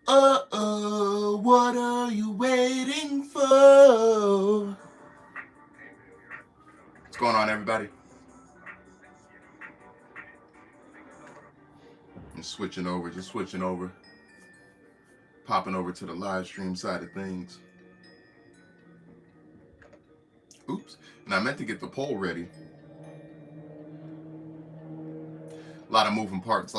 Uh-oh, what are you waiting for? What's going on, everybody? Just switching over, popping over to the live stream side of things. Oops, and I meant to get the poll ready. A lot of moving parts.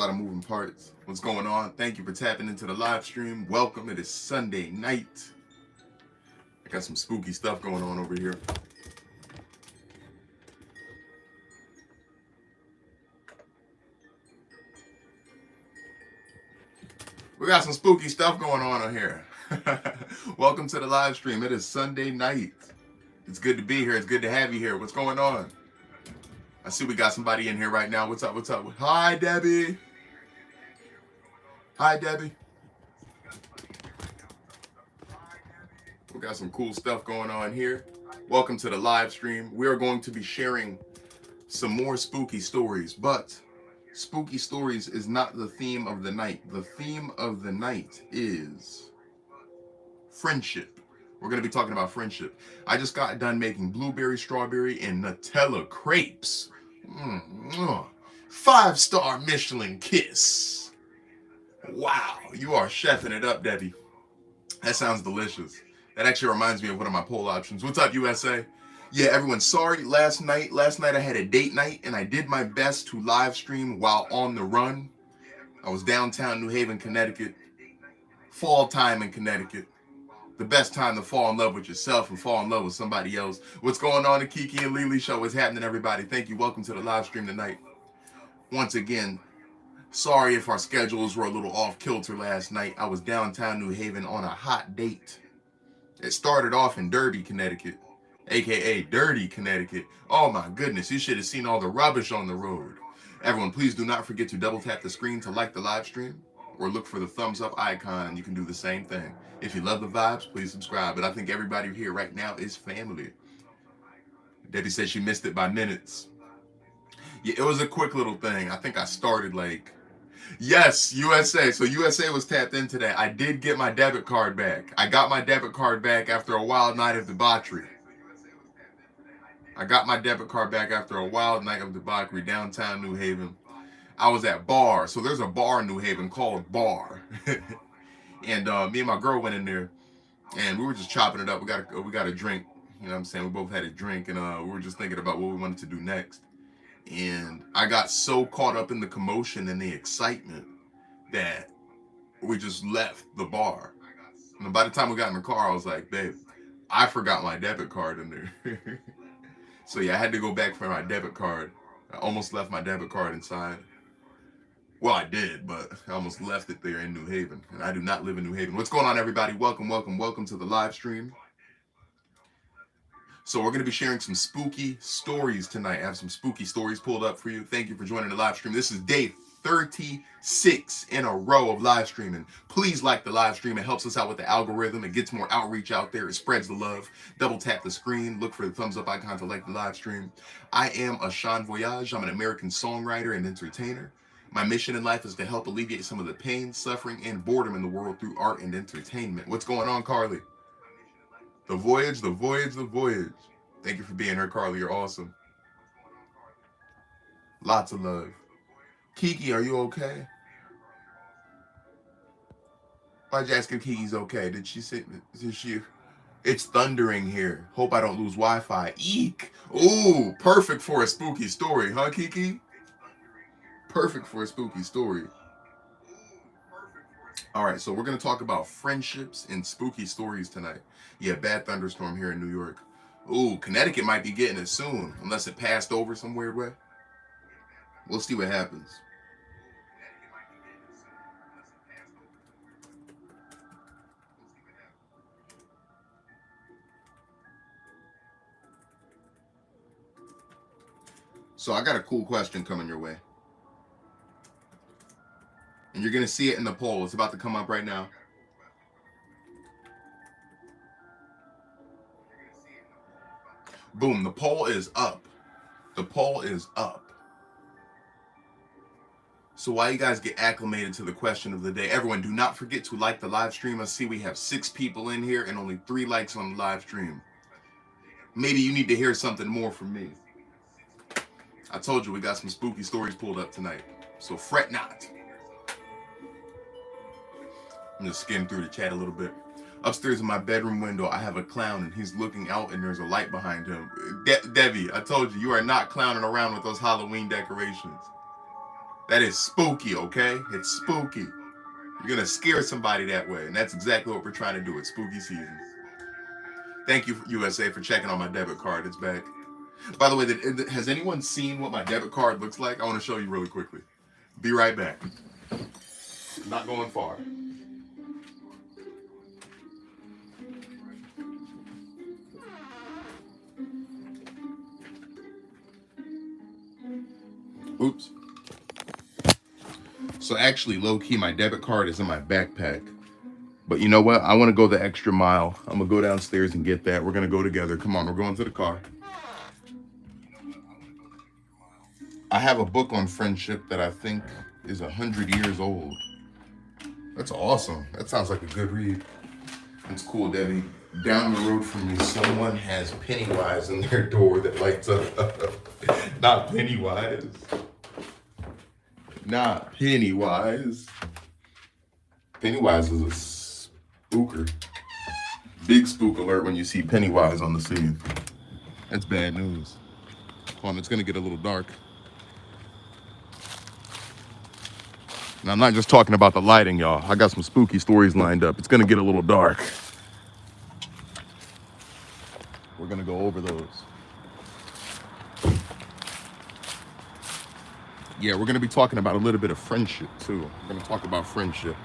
What's going on? Thank you for tapping into the live stream. Welcome. It is Sunday night. I got some spooky stuff going on over here. We got some spooky stuff going on here. Welcome to the live stream. It is Sunday night. It's good to be here. It's good to have you here. What's going on? I see we got somebody in here right now. What's up? What's up? Hi, Debbie. Hi, Debbie. We got some cool stuff going on here. Welcome to the live stream. We are going to be sharing some more spooky stories, but spooky stories is not the theme of the night. The theme of the night is friendship. We're going to be talking about friendship. I just got done making blueberry, strawberry, and Nutella crepes. 5-star Michelin kiss. Wow, you are chefing it up, Debbie. That sounds delicious. That actually reminds me of one of my poll options. What's up, USA? Yeah, everyone, sorry, last night I had a date night, and I did my best to live stream while on the run. I was downtown New Haven, Connecticut. Fall time in Connecticut. The best time to fall in love with yourself and fall in love with somebody else. What's going on, the Kiki and Lily show? What's happening, everybody? Thank you. Welcome to the live stream tonight. Once again, sorry if our schedules were a little off kilter last night. I was downtown New Haven on a hot date. It started off in Derby, Connecticut, aka Dirty, Connecticut. Oh my goodness, you should have seen all the rubbish on the road. Everyone, please do not forget to double tap the screen to like the live stream or look for the thumbs up icon. You can do the same thing. If you love the vibes, please subscribe. But I think everybody here right now is family. Debbie said she missed it by minutes. Yeah, it was a quick little thing. I think I started like, yes, USA. So USA was tapped into that. I did get my debit card back. I got my debit card back after a wild night of debauchery. Downtown New Haven. I was at Bar. So there's a bar in New Haven called Bar. And me and my girl went in there and we were just chopping it up. We got a drink. You know what I'm saying? We both had a drink and we were just thinking about what we wanted to do next. And I got so caught up in the commotion and the excitement that we just left the bar. And by the time we got in the car, I was like, babe, I forgot my debit card in there. So yeah, I had to go back for my debit card. I almost left my debit card inside. Well, I did, but I almost left it there in New Haven. And I do not live in New Haven. What's going on, everybody? Welcome to the live stream. So we're going to be sharing some spooky stories tonight. I have some spooky stories pulled up for you. Thank you for joining the live stream. This is day 36 in a row of live streaming. Please like the live stream. It helps us out with the algorithm. It gets more outreach out there. It spreads the love. Double tap the screen. Look for the thumbs up icon to like the live stream. I am Ashan Voyage. I'm an American songwriter and entertainer. My mission in life is to help alleviate some of the pain, suffering, and boredom in the world through art and entertainment. What's going on, Carly? The voyage. Thank you for being here, Carly. You're awesome. Lots of love. Kiki, are you okay? Why'd you ask if Kiki's okay? Did she? It's thundering here. Hope I don't lose Wi-Fi. Eek. Ooh, perfect for a spooky story, huh, Kiki? Perfect for a spooky story. All right, so we're going to talk about friendships and spooky stories tonight. Yeah, bad thunderstorm here in New York. Ooh, Connecticut might be getting it soon, unless it passed over some weird way. We'll see what happens. So I got a cool question coming your way. And you're going to see it in the poll. It's about to come up right now. Boom, the poll is up. So while you guys get acclimated to the question of the day, everyone do not forget to like the live stream. I see we have 6 people in here and only 3 likes on the live stream. Maybe you need to hear something more from me. I told you we got some spooky stories pulled up tonight. So fret not. I'm just skimming through the chat a little bit. Upstairs in my bedroom window, I have a clown and he's looking out and there's a light behind him. Debbie, I told you, you are not clowning around with those Halloween decorations. That is spooky, okay? It's spooky. You're gonna scare somebody that way, and that's exactly what we're trying to do with spooky season. Thank you, USA, for checking on my debit card. It's back. By the way, has anyone seen what my debit card looks like? I want to show you really quickly. Be right back. Not going far. Oops. So actually, low-key, my debit card is in my backpack. But you know what? I want to go the extra mile. I'm going to go downstairs and get that. We're going to go together. Come on, we're going to the car. I have a book on friendship that I think is 100 years old. That's awesome. That sounds like a good read. That's cool, Debbie. Down the road from me, someone has Pennywise in their door that lights up. Not Pennywise. Not Pennywise. Pennywise is a spooker. Big spook alert when you see Pennywise on the scene. That's bad news. Hold on, it's gonna get a little dark. And I'm not just talking about the lighting, y'all. I got some spooky stories lined up. It's gonna get a little dark. We're gonna go over those. Yeah, we're gonna be talking about a little bit of friendship too. We're gonna talk about friendship.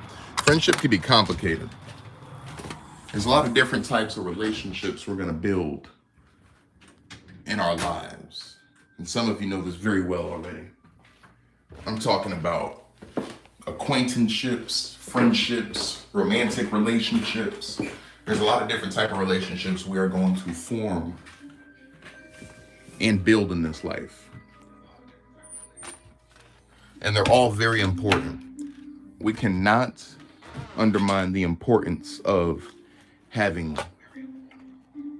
Friendship can be complicated. There's a lot of different types of relationships we're gonna build in our lives. And some of you know this very well already. I'm talking about acquaintanceships, friendships, romantic relationships. There's a lot of different type of relationships we are going to form and build in this life. And they're all very important. We cannot undermine the importance of having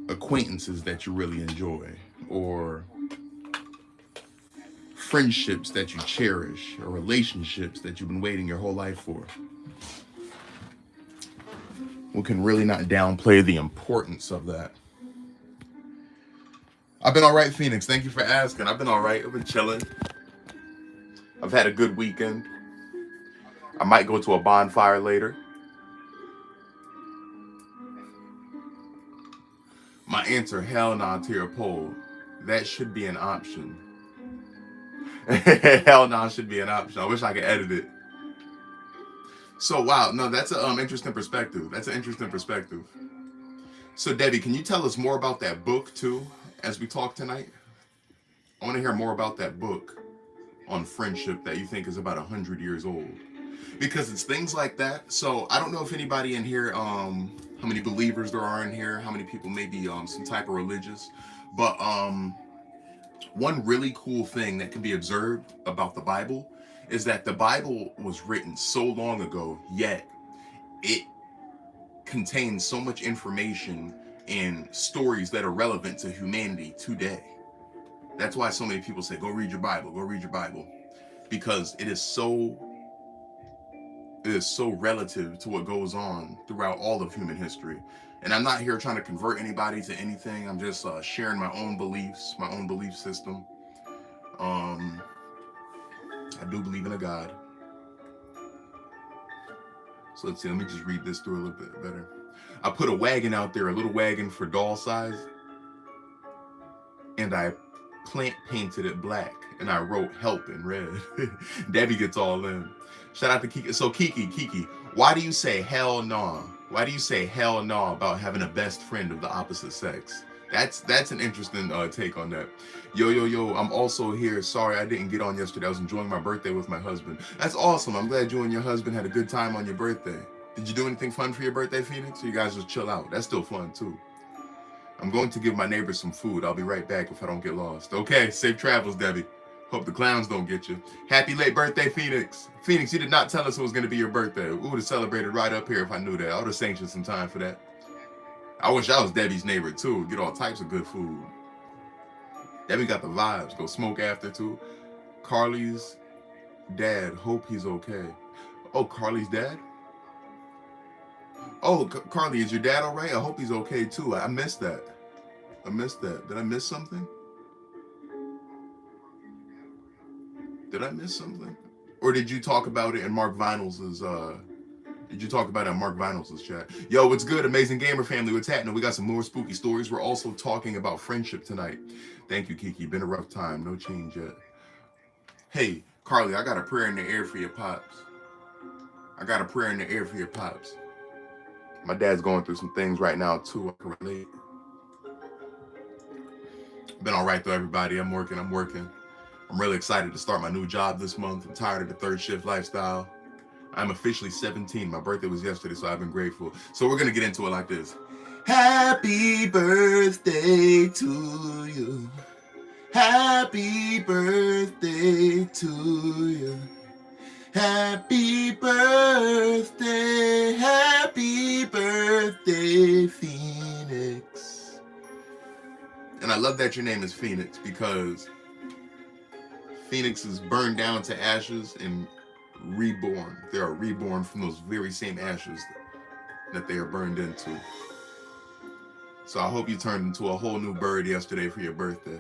acquaintances that you really enjoy, or friendships that you cherish, or relationships that you've been waiting your whole life for. We can really not downplay the importance of that. I've been all right, Phoenix. Thank you for asking. I've been all right. I've been chilling. I've had a good weekend. I might go to a bonfire later. My answer, hell nah, to your poll. That should be an option. Hell nah should be an option. I wish I could edit it. So, wow. No, that's an interesting perspective. That's an interesting perspective. So, Debbie, can you tell us more about that book, too, as we talk tonight? I want to hear more about that book on friendship that you think is about 100 years old. Because it's things like that. So, I don't know if anybody in here, how many believers there are in here, how many people may be some type of religious. But one really cool thing that can be observed about the Bible is that the Bible was written so long ago, yet it contains so much information and stories that are relevant to humanity today. That's why so many people say, go read your Bible, go read your Bible. Because it is so relative to what goes on throughout all of human history. And I'm not here trying to convert anybody to anything. I'm just sharing my own beliefs, my own belief system. I do believe in a God. So let's see, let me just read this through a little bit better. I put a wagon out there, a little wagon for doll size, and I plant painted it black, and I wrote help in red. Debbie gets all in. Shout out to Kiki. So Kiki, why do you say hell no? Why do you say hell no about having a best friend of the opposite sex? That's an interesting take on that. Yo, I'm also here. Sorry I didn't get on yesterday. I was enjoying my birthday with my husband. That's awesome. I'm glad you and your husband had a good time on your birthday. Did you do anything fun for your birthday, Phoenix? Or you guys just chill out? That's still fun too. I'm going to give my neighbors some food. I'll be right back if I don't get lost. Okay, safe travels, Debbie. Hope the clowns don't get you. Happy late birthday, Phoenix. Phoenix, you did not tell us it was going to be your birthday. We would have celebrated right up here if I knew that. I would have saved you some time for that. I wish I was Debbie's neighbor, too. Get all types of good food. Debbie got the vibes. Go smoke after, too. Carly's dad. Hope he's okay. Oh, Carly's dad? Oh, Carly, is your dad all right? I hope he's okay, too. I missed that. I missed that. Did I miss something? Did I miss something? Or did you talk about it in Mark Vinyl's chat? Yo, what's good? Amazing Gamer family. What's happening? We got some more spooky stories. We're also talking about friendship tonight. Thank you, Kiki. Been a rough time. No change yet. Hey, Carly, I got a prayer in the air for your pops. My dad's going through some things right now, too. I can relate. Been all right, though, everybody. I'm working. I'm really excited to start my new job this month. I'm tired of the third shift lifestyle. I'm officially 17. My birthday was yesterday, so I've been grateful. So we're going to get into it like this. Happy birthday to you. Happy birthday to you. Happy birthday, Phoenix. And I love that your name is Phoenix because Phoenix is burned down to ashes and reborn. They are reborn from those very same ashes that they are burned into. So I hope you turned into a whole new bird yesterday for your birthday.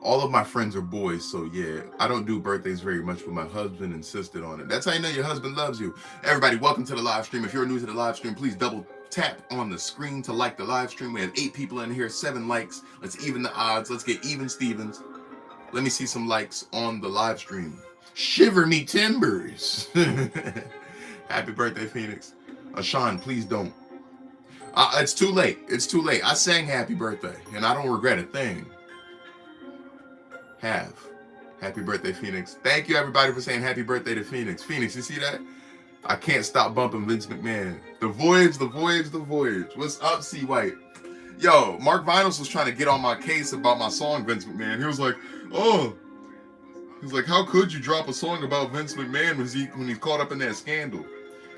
All of my friends are boys, so yeah, I don't do birthdays very much, but my husband insisted on it. That's how you know your husband loves you. Everybody, welcome to the live stream. If you're new to the live stream, please double tap on the screen to like the live stream. We have 8 people in here, 7 likes. Let's even the odds. Let's get even Stevens. Let me see some likes on the live stream. Shiver me timbers. Happy birthday, Phoenix. Sean, please don't. It's too late. It's too late. I sang happy birthday, and I don't regret a thing. Happy birthday, Phoenix. Thank you, everybody, for saying happy birthday to Phoenix. Phoenix, you see that? I can't stop bumping Vince McMahon. The voyage. What's up, C. White? Yo, Mark Vinyls was trying to get on my case about my song, Vince McMahon. He was like, how could you drop a song about Vince McMahon when he's caught up in that scandal?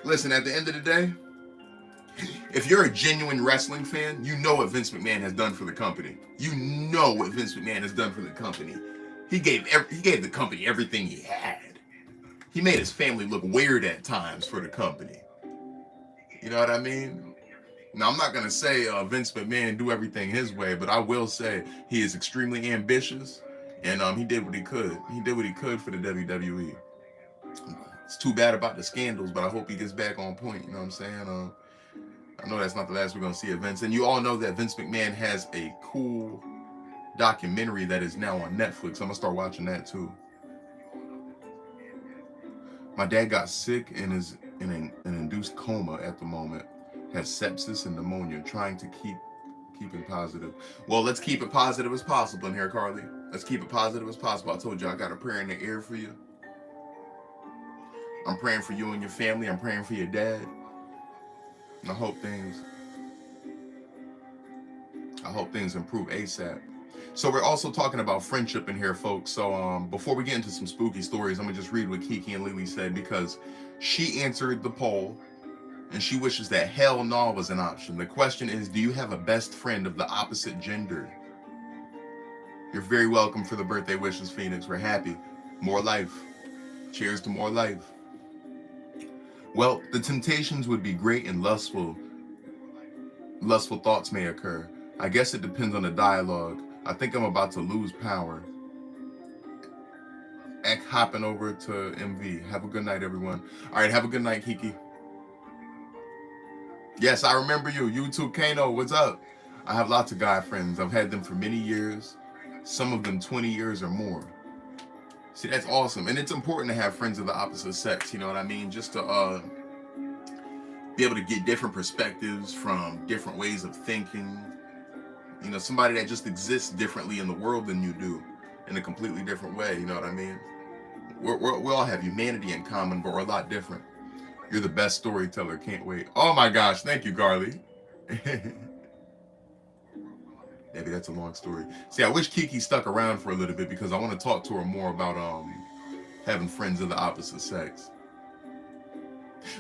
Listen, at the end of the day, if you're a genuine wrestling fan, you know what Vince McMahon has done for the company. He gave the company everything he had. He made his family look weird at times for the company. You know what I mean? Now, I'm not going to say Vince McMahon do everything his way, but I will say he is extremely ambitious, and he did what he could. He did what he could for the WWE. It's too bad about the scandals, but I hope he gets back on point. You know what I'm saying? I know that's not the last we're going to see of Vince. And you all know that Vince McMahon has a cool documentary that is now on Netflix. I'm going to start watching that too. My dad got sick and is in an induced coma at the moment. Has sepsis and pneumonia. Trying to keep it positive. Well, let's keep it positive as possible in here, Carly. Let's keep it positive as possible. I told you I got a prayer in the air for you. I'm praying for you and your family. I'm praying for your dad. And I hope things improve ASAP. So we're also talking about friendship in here, folks. So before we get into some spooky stories, I'm gonna just read what Kiki and Lily said because she answered the poll and she wishes that hell no was an option. The question is, do you have a best friend of the opposite gender? You're very welcome for the birthday wishes, Phoenix. We're happy. More life. Cheers to more life. Well, the temptations would be great and lustful thoughts may occur. I guess it depends on the dialogue. I think I'm about to lose power. Hopping over to MV. Have a good night, everyone. All right, have a good night, Kiki. Yes, I remember you. You too, Kano. What's up? I have lots of guy friends. I've had them for many years. Some of them 20 years or more. See, that's awesome. And it's important to have friends of the opposite sex, you know what I mean? Just to be able to get different perspectives from different ways of thinking. You know, somebody that just exists differently in the world than you do, in a completely different way, you know what I mean? We all have humanity in common, but we're a lot different. You're the best storyteller, can't wait. Oh my gosh, thank you, Garly. Maybe that's a long story. See, I wish Kiki stuck around for a little bit because I want to talk to her more about having friends of the opposite sex.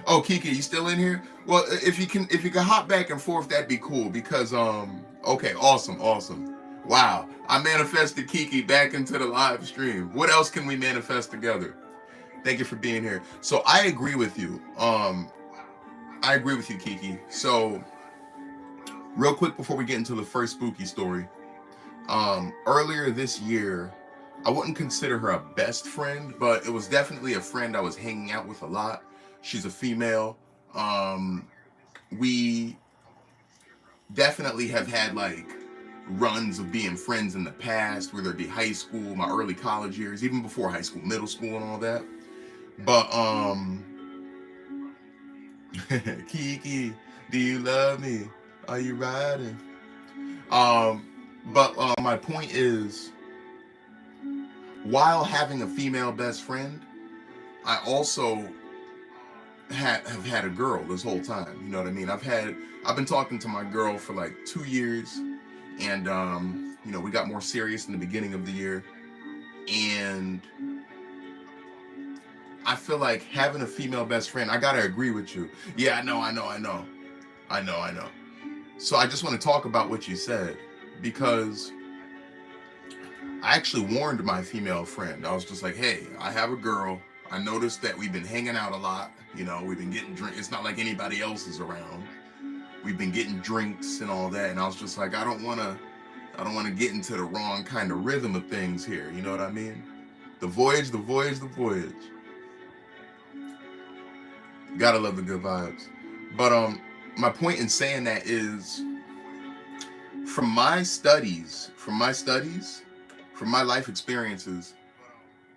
Oh, Kiki, you still in here? Well, if you can hop back and forth, that'd be cool because okay, awesome, awesome. Wow, I manifested Kiki back into the live stream. What else can we manifest together? Thank you for being here. So I agree with you. I agree with you, Kiki. So real quick before we get into the first spooky story, earlier this year, I wouldn't consider her a best friend, but it was definitely a friend I was hanging out with a lot. She's a female. We definitely have had like runs of being friends in the past, whether it be high school, my early college years, even before high school, middle school, and all that. But Kiki, do you love me? Are you riding? But my point is, while having a female best friend, I also have had a girl this whole time. You know what I mean? I've been talking to my girl for like 2 years, and we got more serious in the beginning of the year, and I feel like having a female best friend. I gotta agree with you. Yeah, I know. So I just want to talk about what you said because I actually warned my female friend. I was just like, hey, I have a girl. I noticed that we've been hanging out a lot. We've been getting drinks. It's not like anybody else is around. We've been getting drinks and all that. And I was just like, I don't want to get into the wrong kind of rhythm of things here. You know what I mean? The voyage. Gotta love the good vibes. But my point in saying that is from my life experiences,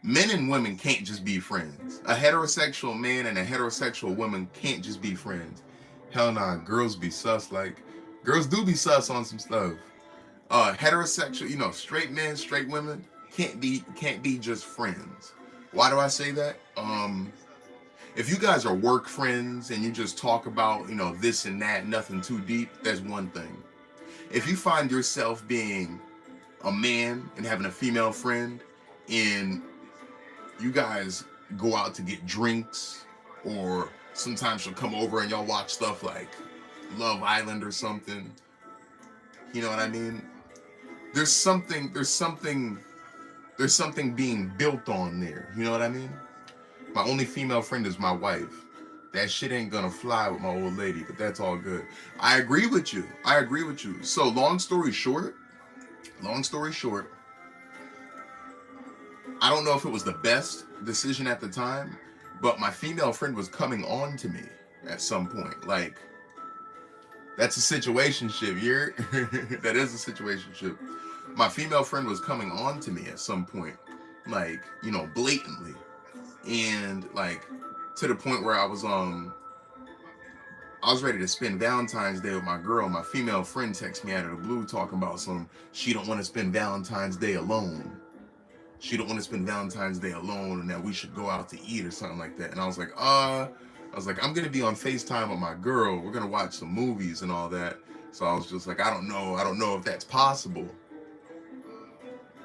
men and women can't just be friends. A heterosexual man and a heterosexual woman can't just be friends. Hell nah, girls be sus. Like, girls do be sus on some stuff. Heterosexual, straight men, straight women can't be just friends. Why do I say that? If you guys are work friends and you just talk about, this and that, nothing too deep, that's one thing. If you find yourself being a man and having a female friend and you guys go out to get drinks, or sometimes she'll come over and y'all watch stuff like Love Island or something, you know what I mean? There's something being built on there, you know what I mean? My only female friend is my wife. That shit ain't gonna fly with my old lady, but that's all good. I agree with you. So long story short, I don't know if it was the best decision at the time, but my female friend was coming on to me at some point. Like, that's a situationship, that is a situationship. My female friend was coming on to me at some point, like, blatantly. And like to the point where I was ready to spend Valentine's Day with my girl. My female friend texted me out of the blue talking about she don't want to spend Valentine's Day alone. And that we should go out to eat or something like that. And I was like, I'm gonna be on FaceTime with my girl. We're gonna watch some movies and all that. So I was just like, I don't know if that's possible.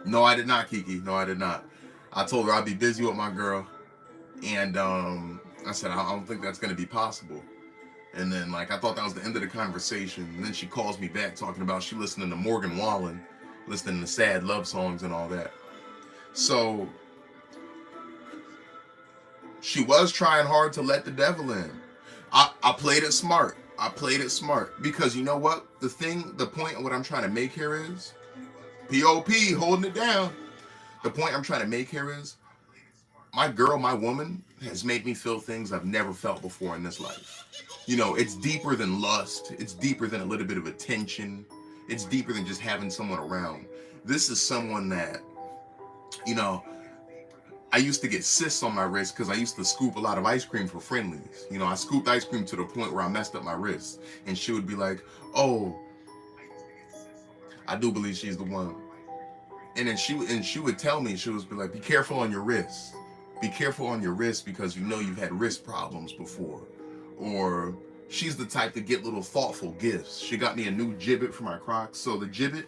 No, I did not, Kiki. No, I did not. I told her I'd be busy with my girl. And I said, I don't think that's going to be possible. And then, I thought that was the end of the conversation. And then she calls me back talking about she listening to Morgan Wallen, listening to sad love songs and all that. So she was trying hard to let the devil in. I played it smart. Because you know what? The point of what I'm trying to make here is, P.O.P. holding it down. The point I'm trying to make here is, my girl, my woman, has made me feel things I've never felt before in this life. It's deeper than lust. It's deeper than a little bit of attention. It's deeper than just having someone around. This is someone that, I used to get cysts on my wrist because I used to scoop a lot of ice cream for friendlies. I scooped ice cream to the point where I messed up my wrist. And she would be like, oh, I do believe she's the one. And then she would tell me, she would be like, be careful on your wrist. Be careful on your wrist because you've had wrist problems before. Or she's the type to get little thoughtful gifts. She got me a new gibbet for my Crocs. So the gibbet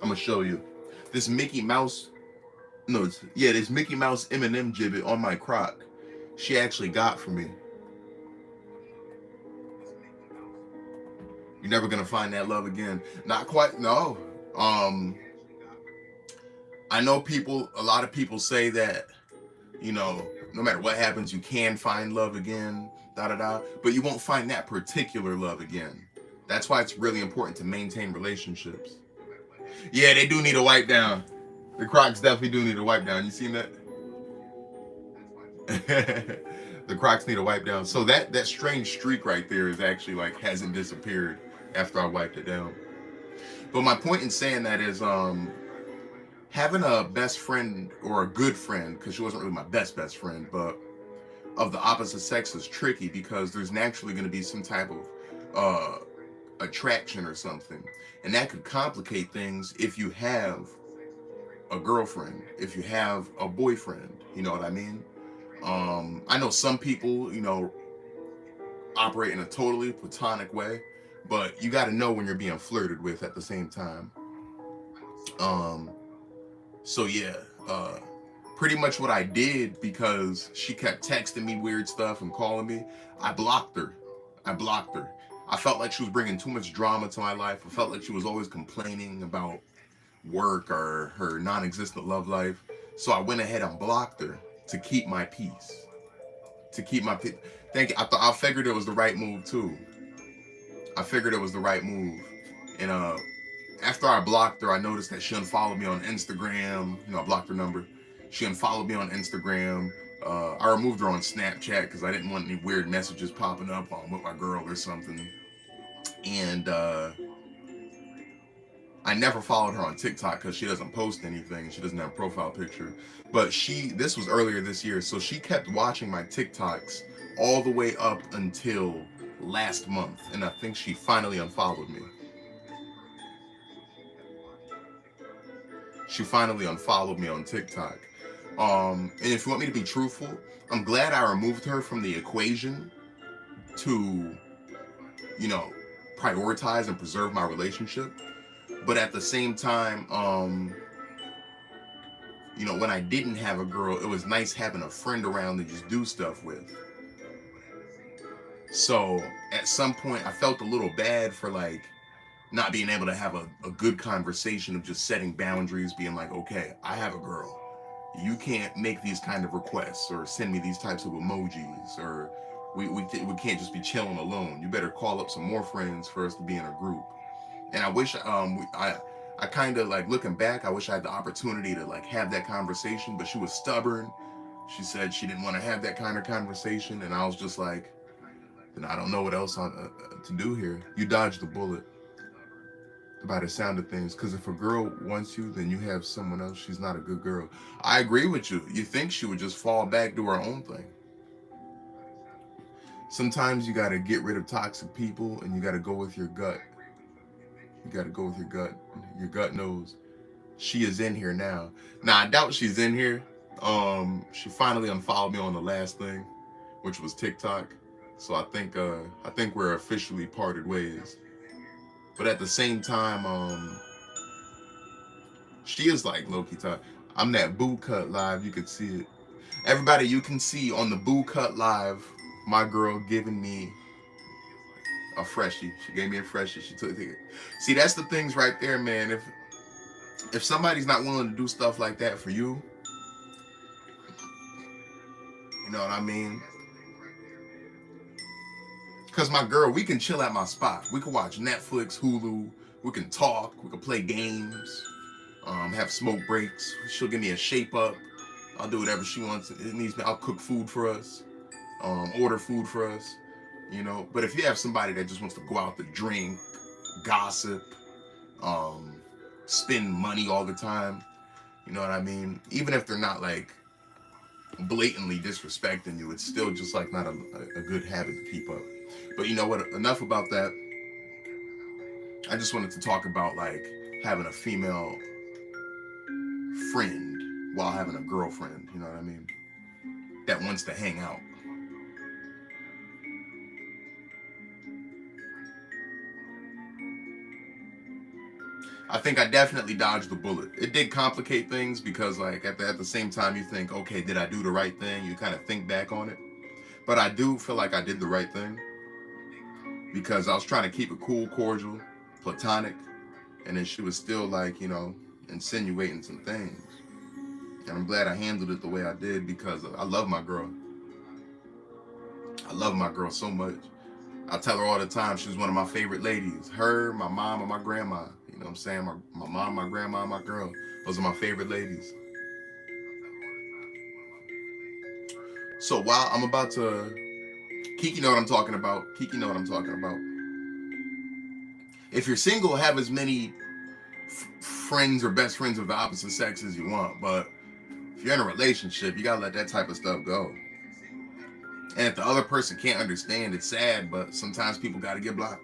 I'm gonna show you. This Mickey Mouse, no, this Mickey Mouse M&M gibbet on my croc, she actually got for me. You're never gonna find that love again. Not quite, no. Um, I know a lot of people say that, no matter what happens, you can find love again, da da da, but you won't find that particular love again. That's why it's really important to maintain relationships. Yeah, they do need a wipe down. The Crocs definitely do need a wipe down. You seen that? The Crocs need a wipe down. So that strange streak right there is actually like hasn't disappeared after I wiped it down. But my point in saying that is having a best friend or a good friend, because she wasn't really my best friend, but of the opposite sex is tricky because there's naturally going to be some type of attraction or something, and that could complicate things if you have a girlfriend, if you have a boyfriend. You know what I mean? I know some people, operate in a totally platonic way, but you got to know when you're being flirted with at the same time. Um, so yeah, pretty much what I did, because she kept texting me weird stuff and calling me, I blocked her. I blocked her. I felt like she was bringing too much drama to my life. I felt like she was always complaining about work or her non-existent love life. So I went ahead and blocked her to keep my peace. To keep my peace. Thank you. I figured it was the right move too. I figured it was the right move. And after I blocked her, I noticed that she unfollowed me on Instagram. I blocked her number. She unfollowed me on Instagram. I removed her on Snapchat because I didn't want any weird messages popping up on with my girl or something. And I never followed her on TikTok because she doesn't post anything. She doesn't have a profile picture. But this was earlier this year, so she kept watching my TikToks all the way up until last month. And I think she finally unfollowed me. She finally unfollowed me on TikTok. And if you want me to be truthful, I'm glad I removed her from the equation to, you know, prioritize and preserve my relationship. But at the same time, when I didn't have a girl, it was nice having a friend around to just do stuff with. So at some point, I felt a little bad for like not being able to have a good conversation of just setting boundaries, being like, okay, I have a girl. You can't make these kind of requests or send me these types of emojis, or we can't just be chilling alone. You better call up some more friends for us to be in a group. And I wish I kind of like looking back, I wish I had the opportunity to like have that conversation, but she was stubborn. She said she didn't want to have that kind of conversation, and I was just like, then I don't know what else to do here. You dodged the bullet by the sound of things, because if a girl wants you, then you have someone else. She's not a good girl. I agree with you. You think she would just fall back to her own thing. Sometimes you got to get rid of toxic people, and you got to go with your gut. You got to go with your gut. Your gut knows. She is in here now. Now I doubt she's in here. She finally unfollowed me on the last thing, which was TikTok. So I think we're officially parted ways. But at the same time, she is like low-key talk. I'm that Boo Cut live. You can see it. Everybody, you can see on the Boo Cut live, my girl giving me a freshie. She gave me a freshie. She took it. See, that's the things right there, man. If somebody's not willing to do stuff like that for you, you know what I mean? Because my girl, we can chill at my spot. We can watch Netflix, Hulu. We can talk. We can play games. Have smoke breaks. She'll give me a shape up. I'll do whatever she wants. It needs me. I'll cook food for us. Order food for us. But if you have somebody that just wants to go out to drink, gossip, spend money all the time, you know what I mean? Even if they're not like blatantly disrespecting you, it's still just like not a good habit to keep up. But you know what? Enough about that. I just wanted to talk about like having a female friend while having a girlfriend. You know what I mean? That wants to hang out. I think I definitely dodged the bullet. It did complicate things because, like, at the same time, you think, okay, did I do the right thing? You kind of think back on it. But I do feel like I did the right thing because I was trying to keep it cool, cordial, platonic, and then she was still, like, insinuating some things. And I'm glad I handled it the way I did because I love my girl. I love my girl so much. I tell her all the time she's one of my favorite ladies. Her, my mom, and my grandma. You know what I'm saying? My mom, my grandma, and my girl. Those are my favorite ladies. So while I'm about to... Kiki know what I'm talking about. Kiki know what I'm talking about. If you're single, have as many friends or best friends of the opposite sex as you want. But if you're in a relationship, you gotta let that type of stuff go. And if the other person can't understand, it's sad, but sometimes people gotta get blocked.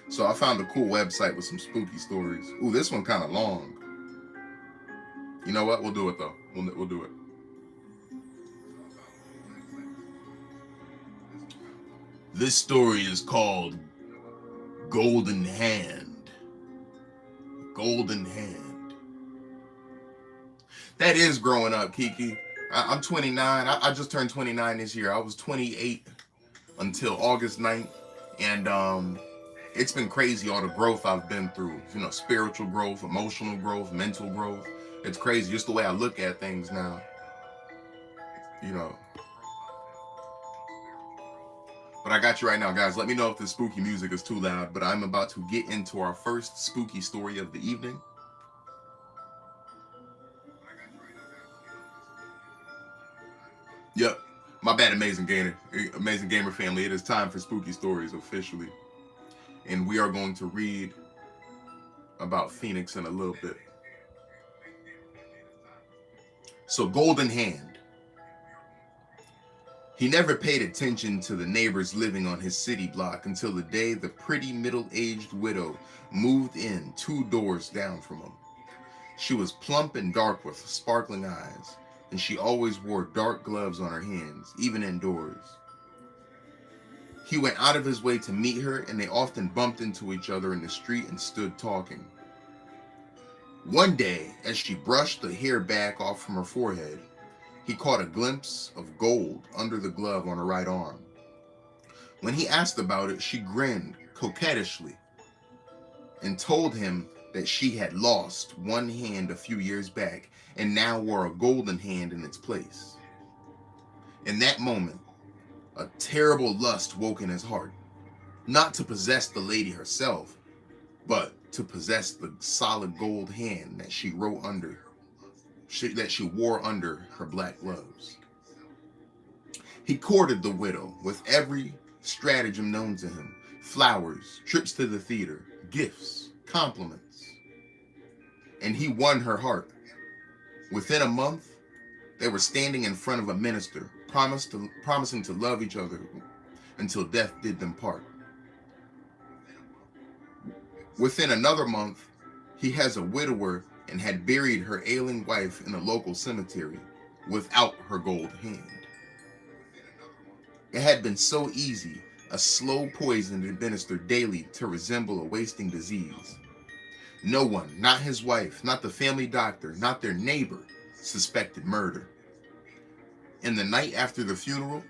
So I found a cool website with some spooky stories. Ooh, this one kind of long. You know what? We'll do it though. We'll do it. This story is called Golden Hand. Golden Hand. That is growing up, Kiki. I'm 29. I just turned 29 this year. I was 28 until August 9th. And it's been crazy, all the growth I've been through. Spiritual growth, emotional growth, mental growth. It's crazy just the way I look at things now. But I got you right now, guys. Let me know if this spooky music is too loud, but I'm about to get into our first spooky story of the evening. Yep. My bad, Amazing Gamer family. It is time for spooky stories officially. And we are going to read about Phoenix in a little bit. So, Golden Hand. He never paid attention to the neighbors living on his city block until the day the pretty middle-aged widow moved in 2 doors down from him. She was plump and dark with sparkling eyes, and she always wore dark gloves on her hands, even indoors. He went out of his way to meet her, and they often bumped into each other in the street and stood talking. One day, as she brushed the hair back off from her forehead, he caught a glimpse of gold under the glove on her right arm. When he asked about it, she grinned coquettishly and told him that she had lost one hand a few years back and now wore a golden hand in its place. In that moment, a terrible lust woke in his heart, not to possess the lady herself, but to possess the solid gold hand that she wore under her black gloves. He courted the widow with every stratagem known to him: flowers, trips to the theater, gifts, compliments. And he won her heart. Within a month, they were standing in front of a minister, promising to love each other until death did them part. Within another month, he has a widower and had buried her ailing wife in a local cemetery without her gold hand. It had been so easy, a slow poison administered daily to resemble a wasting disease. No one, not his wife, not the family doctor, not their neighbor, suspected murder. In the night after the funeral,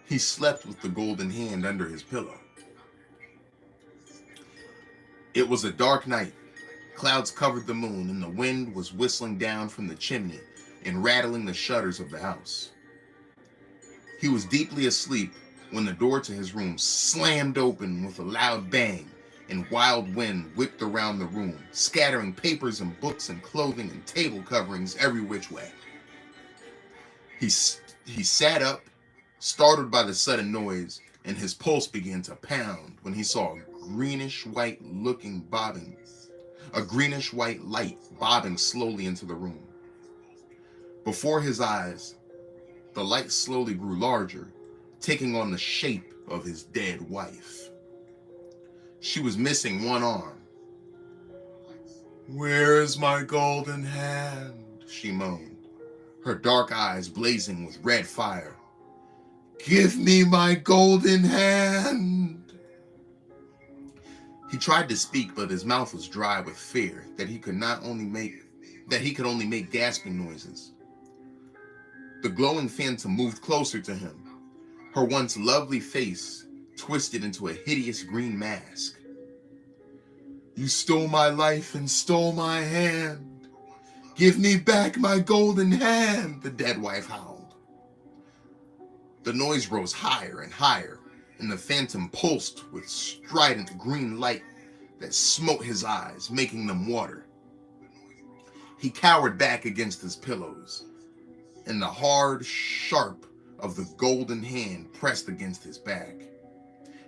he slept with the golden hand under his pillow. It was a dark night. Clouds covered the moon, and the wind was whistling down from the chimney and rattling the shutters of the house. He was deeply asleep when the door to his room slammed open with a loud bang, and wild wind whipped around the room, scattering papers and books and clothing and table coverings every which way. He sat up, startled by the sudden noise, and his pulse began to pound when he saw a greenish white light bobbing slowly into the room. Before his eyes, the light slowly grew larger, taking on the shape of his dead wife. She was missing one arm. "Where is my golden hand?" she moaned, her dark eyes blazing with red fire. "Give me my golden hand!" He tried to speak, but his mouth was dry with fear that he could only make gasping noises. The glowing phantom moved closer to him, her once lovely face twisted into a hideous green mask. You stole my life and stole my hand. Give me back my golden hand, the dead wife howled. The noise rose higher and higher, and the phantom pulsed with strident green light that smote his eyes, making them water. He cowered back against his pillows, and the hard sharp of the golden hand pressed against his back.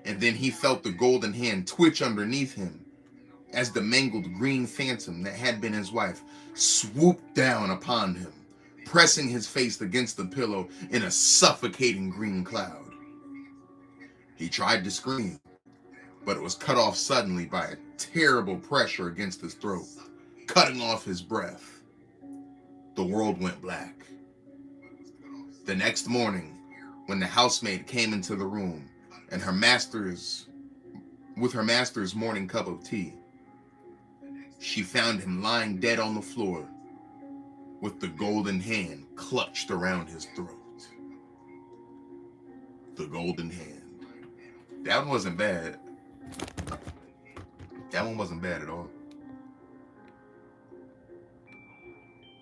And then he felt the golden hand twitch underneath him as the mangled green phantom that had been his wife swooped down upon him, pressing his face against the pillow in a suffocating green cloud. He tried to scream, but it was cut off suddenly by a terrible pressure against his throat, cutting off his breath. The world went black. The next morning, when the housemaid came into the room and her master's morning cup of tea, she found him lying dead on the floor with the golden hand clutched around his throat. The golden hand. That one wasn't bad. That one wasn't bad at all.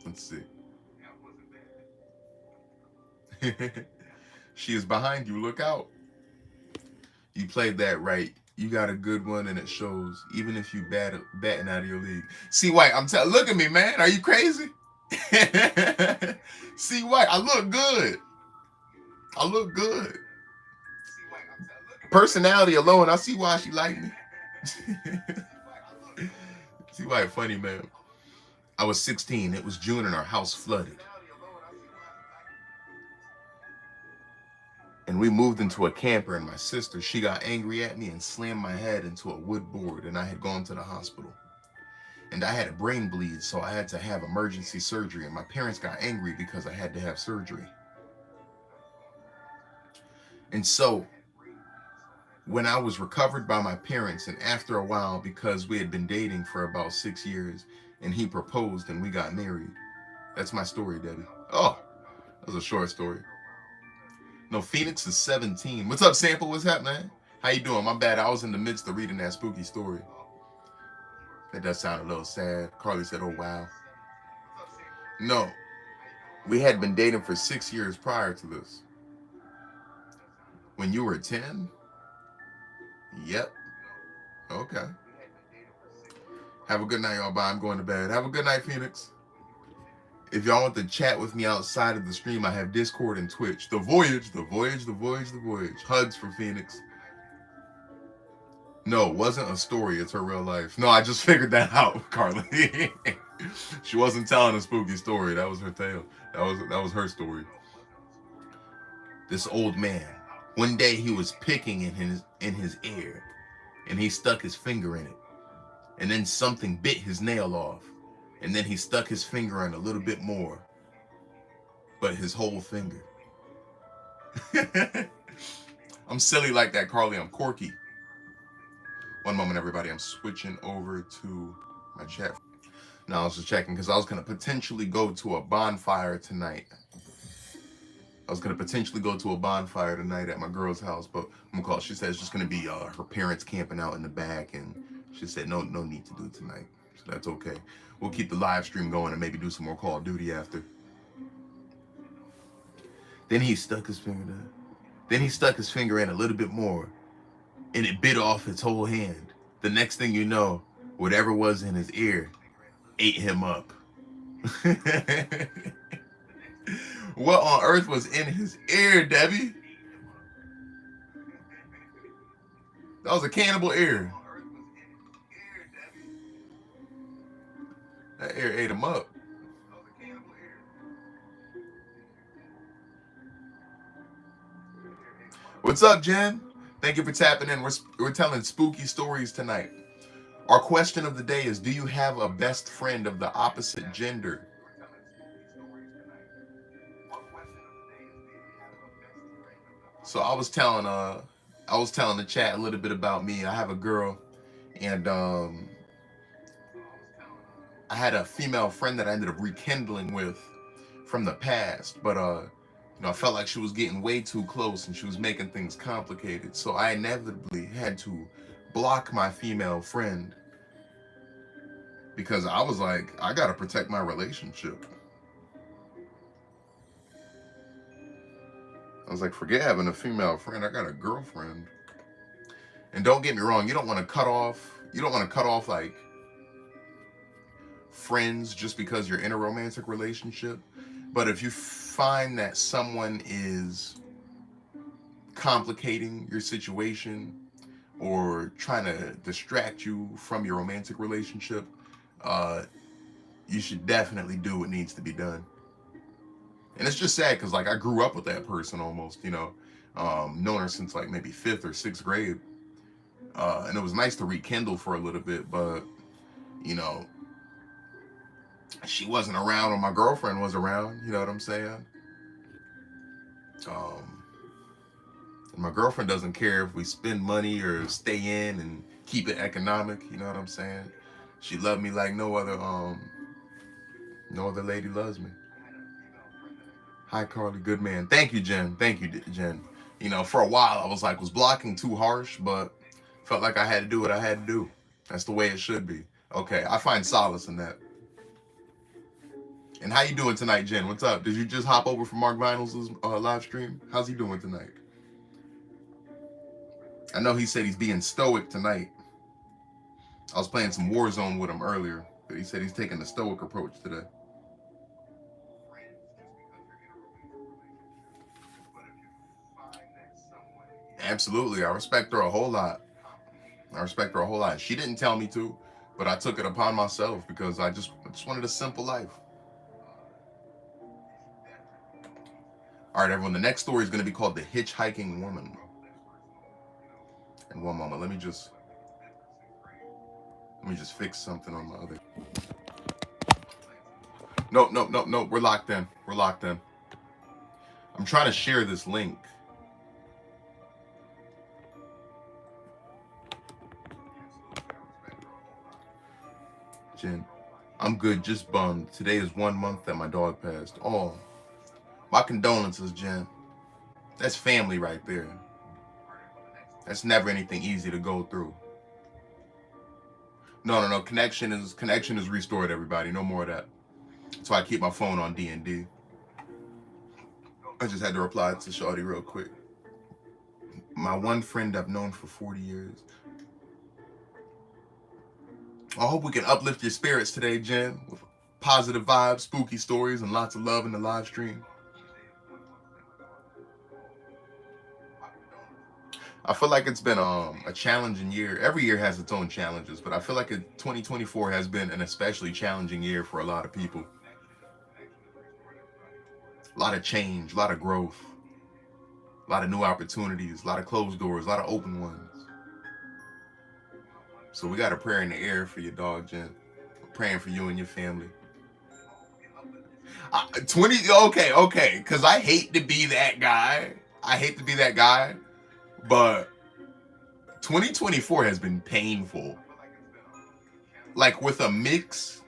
Let's see. She is behind you. Look out. You played that right. You got a good one, and it shows. Even if you batting out of your league. See, White, look at me, man. Are you crazy? See, White, I look good. I look good. Personality alone, I see why she liked me. See why funny, man. I was 16. It was June and our house flooded. And we moved into a camper, and my sister, she got angry at me and slammed my head into a wood board, and I had gone to the hospital. And I had a brain bleed, so I had to have emergency surgery, and my parents got angry because I had to have surgery. And so when I was recovered by my parents, and after a while, because we had been dating for about 6 years, and he proposed and we got married. That's my story, Debbie. Oh, that was a short story. No, Phoenix is 17. What's up, Sample? What's up, man? How you doing? My bad. I was in the midst of reading that spooky story. That does sound a little sad. Carly said, oh, wow. No, we had been dating for 6 years prior to this. When you were 10? Yep. Okay. Have a good night, y'all. Bye. I'm going to bed. Have a good night, Phoenix. If y'all want to chat with me outside of the stream, I have Discord and Twitch. The voyage, the voyage, the voyage, the voyage. Hugs for Phoenix. No, it wasn't a story. It's her real life. No, I just figured that out, Carly. She wasn't telling a spooky story. That was her tale. That was her story. This old man. One day he was picking in his ear, and he stuck his finger in it. And then something bit his nail off. And then he stuck his finger in a little bit more. But his whole finger. I'm silly like that, Carly. I'm quirky. One moment, everybody. I'm switching over to my chat. Now, I was just checking because I was going to potentially go to a bonfire tonight. At my girl's house. But I'm going to call. She said it's just going to be her parents camping out in the back. And she said no need to do it tonight. So that's okay. We'll keep the live stream going and maybe do some more Call of Duty after. Then he stuck his finger down. Then he stuck his finger in a little bit more, and it bit off his whole hand. The next thing you know, whatever was in his ear ate him up. What on earth was in his ear, Debbie? That was a cannibal ear. That ear ate him up. What's up, Jen? Thank you for tapping in. We're telling spooky stories tonight. Our question of the day is, do you have a best friend of the opposite gender? So I was telling the chat a little bit about me. I have a girl, And I had a female friend that I ended up rekindling with from the past, but I felt like she was getting way too close and she was making things complicated. So I inevitably had to block my female friend because I was like, I gotta protect my relationship. I was like, forget having a female friend. I got a girlfriend. And don't get me wrong, you don't want to cut off. You don't want to cut off like friends just because you're in a romantic relationship. But if you find that someone is complicating your situation or trying to distract you from your romantic relationship, uh, you should definitely do what needs to be done. And it's just sad because like I grew up with that person almost, known her since like maybe fifth or sixth grade, and it was nice to rekindle for a little bit, but you know, she wasn't around when my girlfriend was around. You know what I'm saying? Um, and my girlfriend doesn't care if we spend money or stay in and keep it economic. You know what I'm saying? She loved me like no other lady loves me. Hi, Carly. Good man. Thank you, Jen. Thank you, Jen. For a while, I was blocking too harsh, but felt like I had to do what I had to do. That's the way it should be. Okay, I find solace in that. And how you doing tonight, Jen? What's up? Did you just hop over from Mark Vinyl's live stream? How's he doing tonight? I know he said he's being stoic tonight. I was playing some Warzone with him earlier, but he said he's taking the stoic approach today. Absolutely. I respect her a whole lot. She didn't tell me to, but I took it upon myself because I just wanted a simple life. All right, everyone. The next story is going to be called The Hitchhiking Woman. In one moment, let me just fix something on my other. No. We're locked in. I'm trying to share this link. Jen, I'm good, just bummed. Today is 1 month that my dog passed. Oh, my condolences, Jen. That's family right there. That's never anything easy to go through. No. Connection is restored, everybody. No more of that. So I keep my phone on D&D. I just had to reply to Shawty real quick. My one friend I've known for 40 years. I hope we can uplift your spirits today, Jen, with positive vibes, spooky stories, and lots of love in the live stream. I feel like it's been a challenging year. Every year has its own challenges, but I feel like 2024 has been an especially challenging year for a lot of people. A lot of change, a lot of growth, a lot of new opportunities, a lot of closed doors, a lot of open ones. So we got a prayer in the air for your dog, Jen. We're praying for you and your family. 20, okay, because I hate to be that guy. But 2024 has been painful. Like with a mix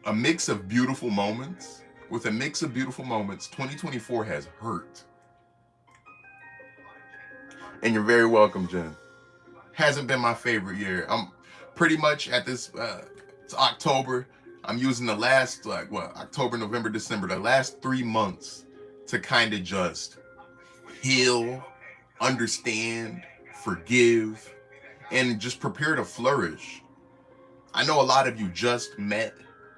of beautiful moments. 2024 has hurt. And you're very welcome, Jen. Hasn't been my favorite year. I'm pretty much at this, it's October. I'm using the last, October, November, December, the last 3 months to kind of just heal, understand, forgive, and just prepare to flourish. I know a lot of you just met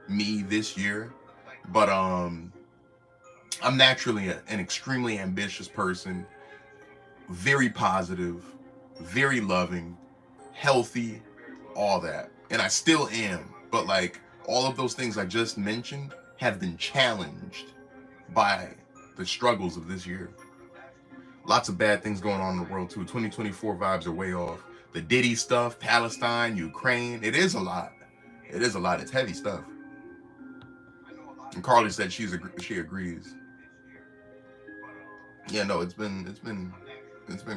me this year, but I'm naturally an extremely ambitious person, very positive, very loving, healthy, all that. And I still am, but like all of those things I just mentioned have been challenged by the struggles of this year. Lots of bad things going on in the world too. 2024 vibes are way off. The Diddy stuff, Palestine, Ukraine, it is a lot. It's heavy stuff. And Carly said she agrees. Yeah, no, it's been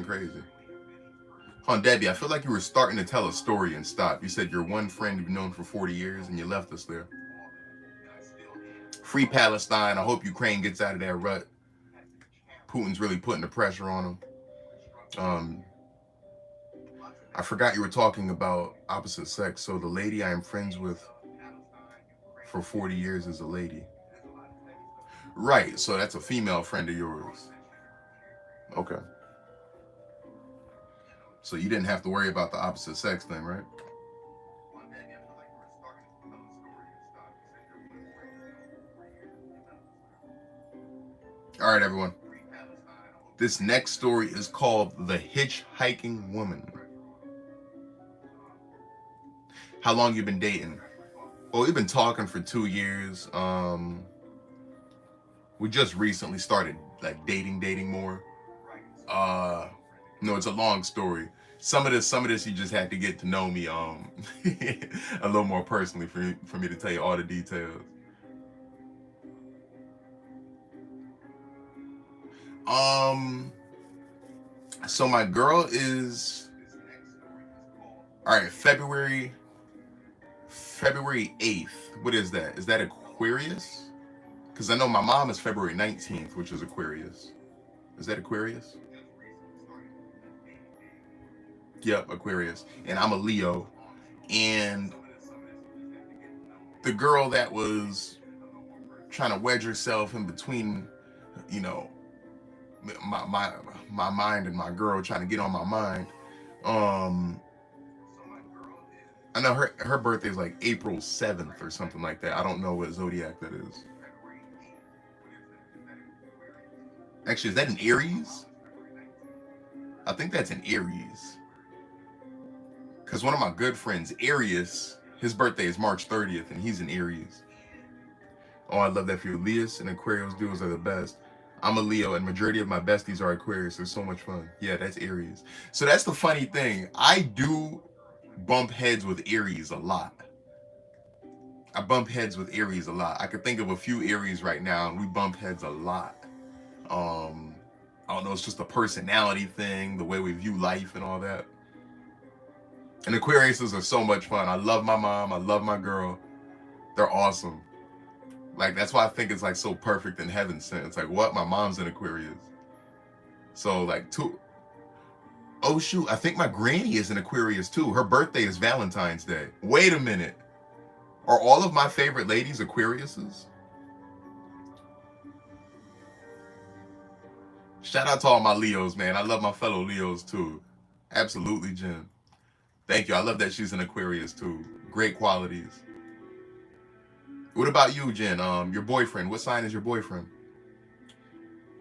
crazy. Debbie, I feel like you were starting to tell a story and stopped. You said your one friend you've known for 40 years and you left us there. Free Palestine. I hope Ukraine gets out of that rut. Putin's really putting the pressure on them. I forgot you were talking about opposite sex. So the lady I am friends with for 40 years is a lady. Right, so that's a female friend of yours. Okay. So you didn't have to worry about the opposite sex thing, right? All right, everyone. This next story is called The Hitchhiking Woman. How long you been dating? Well, we've been talking for 2 years. We just recently started like dating more. No, it's a long story. Some of this you just had to get to know me a little more personally for me to tell you all the details. So my girl is all right, February 8th. What is that? Is that Aquarius? Because I know my mom is February 19th, which is Aquarius. Is that Aquarius? Yep, Aquarius. And I'm a Leo. And the girl that was trying to wedge herself in between, you know, my mind and my girl, trying to get on my mind. I know her birthday is like April 7th or something like that. I don't know what zodiac that is. Actually, is that an Aries? I think that's an Aries. Because one of my good friends, Aries, his birthday is March 30th, and he's an Aries. Oh, I love that for you. Leos and Aquarius duos are the best. I'm a Leo, and majority of my besties are Aquarius. They're so much fun. Yeah, that's Aries. So that's the funny thing. I do bump heads with Aries a lot. I bump heads with Aries a lot. I could think of a few Aries right now, and we bump heads a lot. I don't know, it's just a personality thing, the way we view life and all that. And Aquariuses are so much fun. I love my mom. I love my girl. They're awesome. Like, that's why I think it's like so perfect in heaven sent. It's like, what? My mom's an Aquarius. So like oh shoot, I think my granny is an Aquarius too. Her birthday is Valentine's Day. Wait a minute. Are all of my favorite ladies Aquariuses? Shout out to all my Leos, man. I love my fellow Leos too. Absolutely, Jen. Thank you. I love that she's an Aquarius too. Great qualities. What about you, Jen? Your boyfriend. What sign is your boyfriend?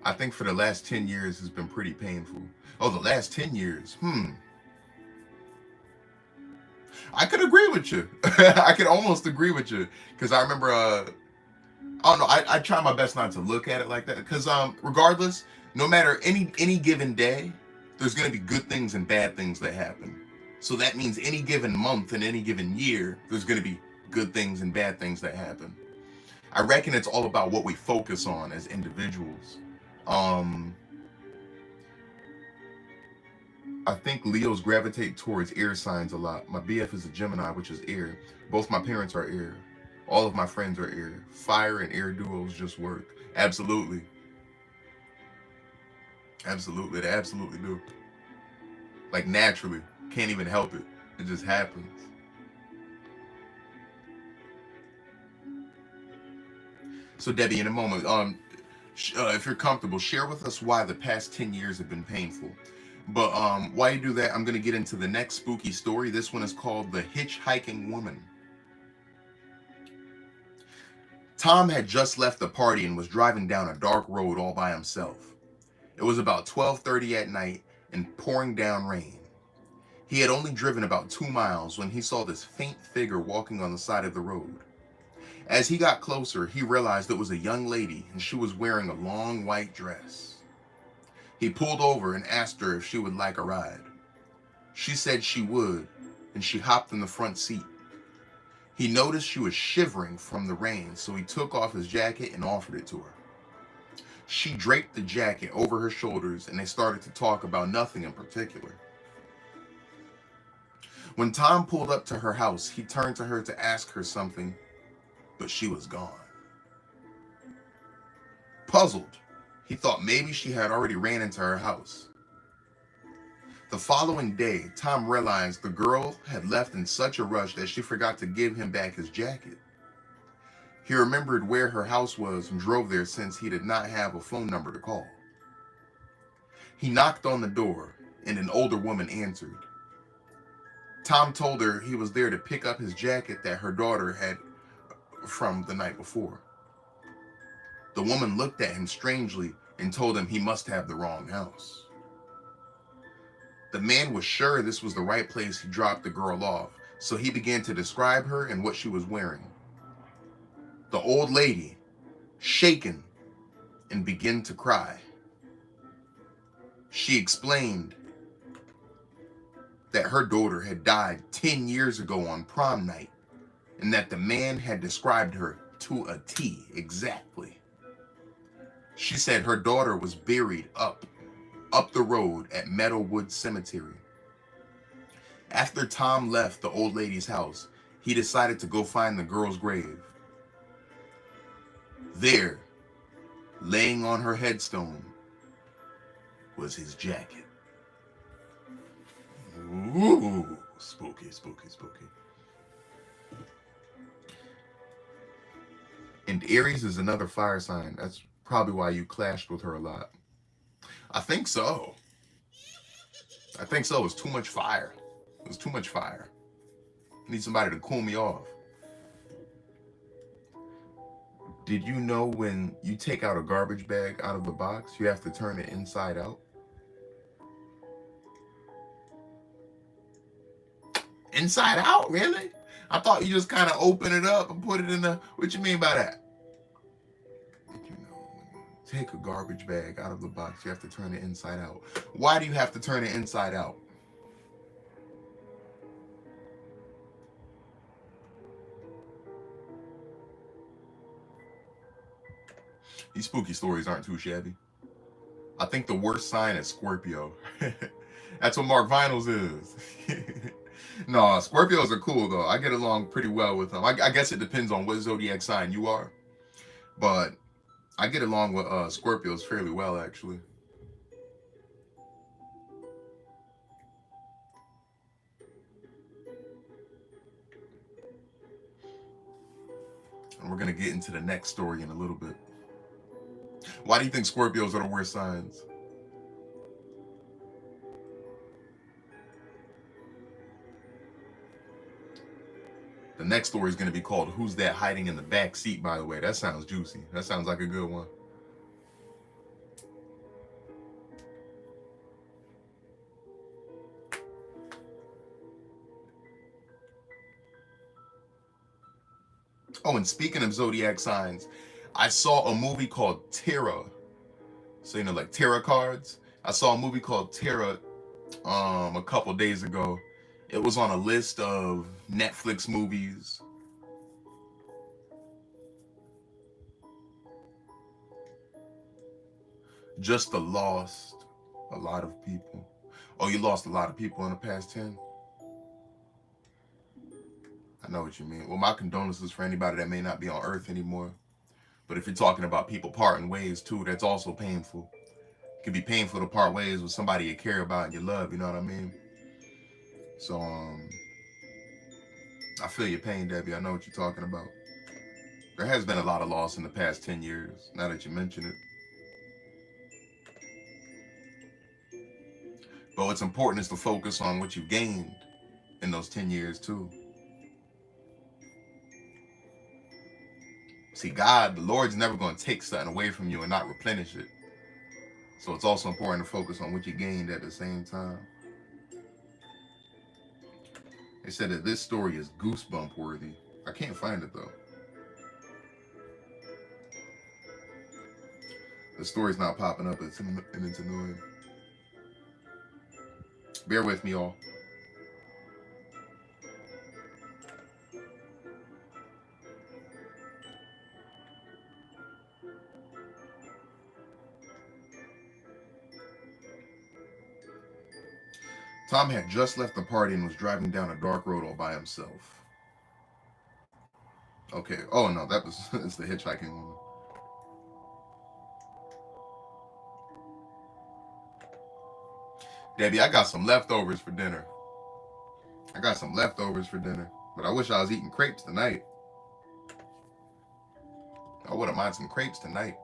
I think for the last 10 years has been pretty painful. Oh, the last 10 years. I could agree with you. I could almost agree with you. Because I remember, I don't know, I try my best not to look at it like that. Because regardless, no matter any given day, there's going to be good things and bad things that happen. So that means any given month and any given year, there's going to be good things and bad things that happen. I reckon it's all about what we focus on as individuals. I think Leos gravitate towards air signs a lot. My BF is a Gemini, which is air. Both my parents are air. All of my friends are air. Fire and air duos just work. Absolutely. Absolutely. They absolutely do. Like naturally. Can't even help it. It just happens. So Debbie, in a moment, if you're comfortable, share with us why the past 10 years have been painful. But while you do that, I'm going to get into the next spooky story. This one is called The Hitchhiking Woman. Tom had just left the party and was driving down a dark road all by himself. It was about 12:30 at night and pouring down rain. He had only driven about 2 miles when he saw this faint figure walking on the side of the road. As he got closer, he realized it was a young lady and she was wearing a long white dress. He pulled over and asked her if she would like a ride. She said she would, and she hopped in the front seat. He noticed she was shivering from the rain, so he took off his jacket and offered it to her. She draped the jacket over her shoulders and they started to talk about nothing in particular. When Tom pulled up to her house, he turned to her to ask her something, but she was gone. Puzzled, he thought maybe she had already ran into her house. The following day, Tom realized the girl had left in such a rush that she forgot to give him back his jacket. He remembered where her house was and drove there since he did not have a phone number to call. He knocked on the door, and an older woman answered. Tom told her he was there to pick up his jacket that her daughter had from the night before. The woman looked at him strangely and told him he must have the wrong house. The man was sure this was the right place he dropped the girl off, so he began to describe her and what she was wearing. The old lady, shaken, and began to cry. She explained that her daughter had died 10 years ago on prom night, and that the man had described her to a T exactly. She said her daughter was buried up the road at Meadowwood Cemetery. After Tom left the old lady's house, he decided to go find the girl's grave. There, laying on her headstone, was his jacket. Ooh, spooky, spooky, spooky. And Aries is another fire sign. That's probably why you clashed with her a lot. I think so. It was too much fire. It was too much fire. I need somebody to cool me off. Did you know when you take out a garbage bag out of the box, you have to turn it inside out? Inside out, really? I thought you just kind of open it up and put it in the... What you mean by that? Did you know when you take a garbage bag out of the box, you have to turn it inside out? Why do you have to turn it inside out? These spooky stories aren't too shabby. I think the worst sign is Scorpio. That's what Mark Vinyls is. No, Scorpios are cool though. I get along pretty well with them. I guess it depends on what zodiac sign you are, but I get along with Scorpios fairly well actually. And we're gonna get into the next story in a little bit. Why do you think Scorpios are the worst signs? The next story is going to be called Who's That Hiding in the Back Seat, by the way. That sounds juicy. That sounds like a good one. Oh, and speaking of zodiac signs, I saw a movie called Terra. So, you know, like tarot cards. I saw a movie called Terra a couple days ago. It was on a list of Netflix movies. Just lost a lot of people. Oh, you lost a lot of people in the past 10? I know what you mean. Well, my condolences for anybody that may not be on Earth anymore. But if you're talking about people parting ways too, that's also painful. It can be painful to part ways with somebody you care about and you love, you know what I mean? So, I feel your pain, Debbie. I know what you're talking about. There has been a lot of loss in the past 10 years, now that you mention it. But what's important is to focus on what you've gained in those 10 years too. See, God, the Lord's never going to take something away from you and not replenish it. So it's also important to focus on what you gained at the same time. They said that this story is goosebump worthy. I can't find it though. The story's not popping up and it's annoying. Bear with me, all. Tom had just left the party and was driving down a dark road all by himself. Okay. Oh no, that was it's the hitchhiking one. Debbie, I got some leftovers for dinner. I got some leftovers for dinner. But I wish I was eating crepes tonight. I wouldn't mind some crepes tonight.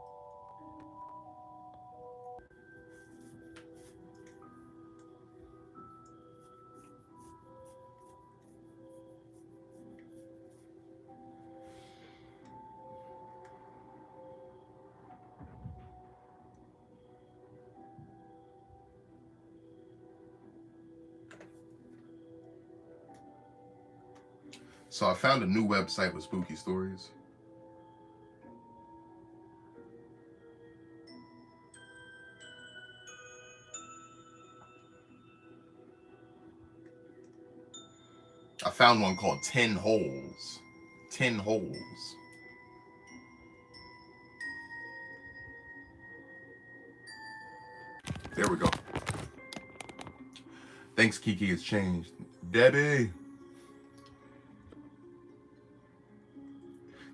So I found a new website with spooky stories. I found one called 10 Holes. 10 Holes. There we go. Thanks, Kiki. It's changed. Debbie.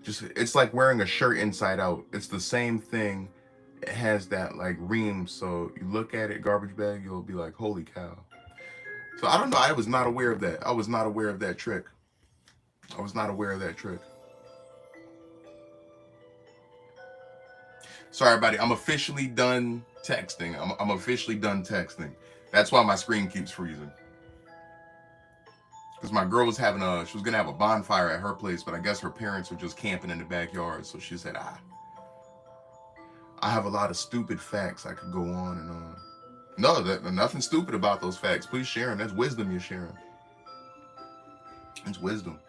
Just, it's like wearing a shirt inside out. It's the same thing. It has that like ream. So you look at it, garbage bag, you'll be like, holy cow. So I don't know. I was not aware of that. I was not aware of that trick. I was not aware of that trick. Sorry, everybody. I'm officially done texting. I'm officially done texting. That's why my screen keeps freezing. Because my girl was having she was going to have a bonfire at her place, but I guess her parents were just camping in the backyard. So she said, I have a lot of stupid facts I could go on and on. No, nothing stupid about those facts. Please share them. That's wisdom you're sharing. It's wisdom.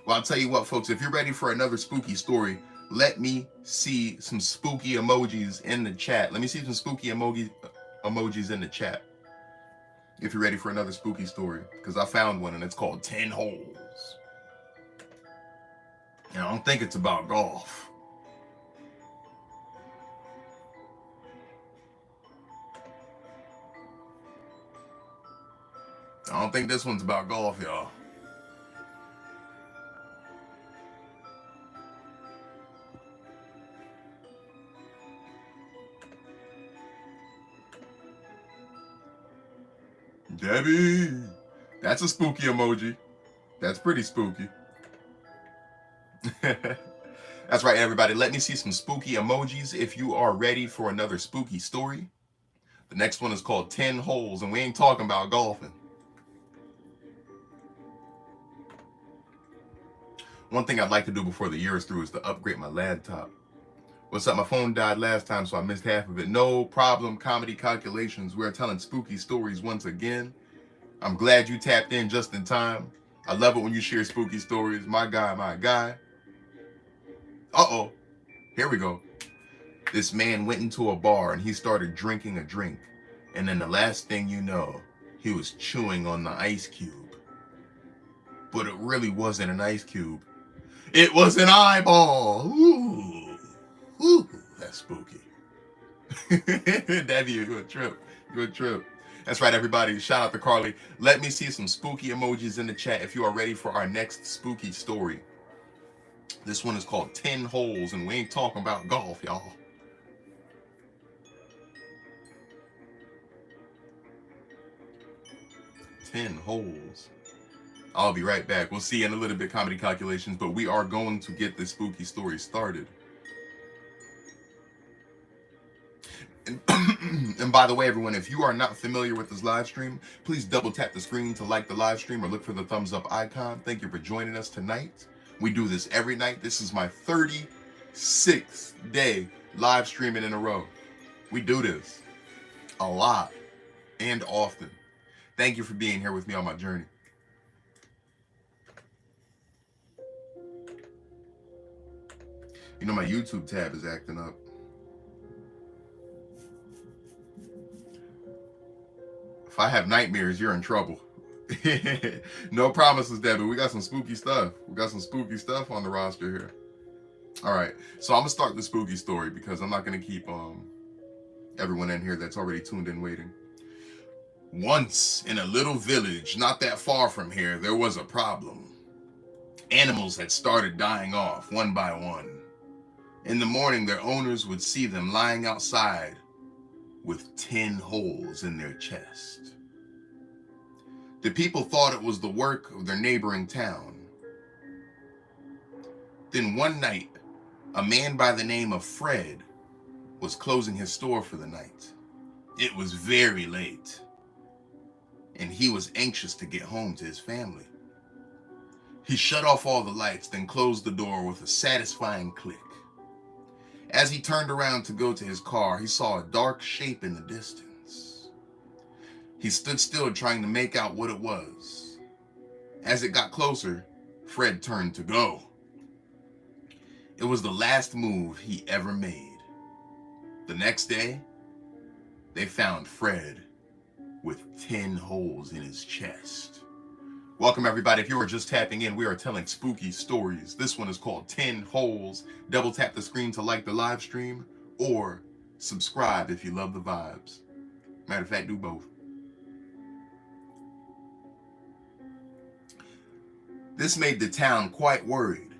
Well, I'll tell you what, folks. If you're ready for another spooky story, let me see some spooky emojis in the chat. Let me see some spooky emojis in the chat. If you're ready for another spooky story, because I found one and it's called 10 Holes. And I don't think it's about golf. I don't think this one's about golf, y'all. Debbie, that's a spooky emoji. That's pretty spooky. That's right, everybody. Let me see some spooky emojis if you are ready for another spooky story. The next one is called 10 Holes, and we ain't talking about golfing. One thing I'd like to do before the year is through is to upgrade my laptop. What's up? My phone died last time, so I missed half of it. No problem, Comedy Calculations. We're telling spooky stories once again. I'm glad you tapped in just in time. I love it when you share spooky stories. My guy, my guy. Uh-oh. Here we go. This man went into a bar and he started drinking a drink. And then the last thing you know, he was chewing on the ice cube. But it really wasn't an ice cube. It was an eyeball. Ooh. Ooh, that's spooky. Debbie, you a trip. You a trip. That's right, everybody. Shout out to Carly. Let me see some spooky emojis in the chat if you are ready for our next spooky story. This one is called 10 Holes, and we ain't talking about golf, y'all. 10 Holes. I'll be right back. We'll see you in a little bit, Comedy Calculations, but we are going to get this spooky story started. And by the way, everyone, if you are not familiar with this live stream, please double tap the screen to like the live stream or look for the thumbs up icon. Thank you for joining us tonight. We do this every night. This is my 36th day live streaming in a row. We do this a lot and often. Thank you for being here with me on my journey. You know, my YouTube tab is acting up. If I have nightmares, you're in trouble. No promises, Debbie. We got some spooky stuff. We got some spooky stuff on the roster here. All right. So I'm going to start the spooky story because I'm not going to keep everyone in here that's already tuned in waiting. Once in a little village not that far from here, there was a problem. Animals had started dying off one by one. In the morning, their owners would see them lying outside with 10 holes in their chest. The people thought it was the work of their neighboring town. Then one night, a man by the name of Fred was closing his store for the night. It was very late, and he was anxious to get home to his family. He shut off all the lights, then closed the door with a satisfying click. As he turned around to go to his car, he saw a dark shape in the distance. He stood still trying to make out what it was. As it got closer, Fred turned to go. It was the last move he ever made. The next day, they found Fred with 10 holes in his chest. Welcome everybody. If you are just tapping in, we are telling spooky stories. This one is called 10 Holes. Double tap the screen to like the live stream or subscribe if you love the vibes. Matter of fact, do both. This made the town quite worried.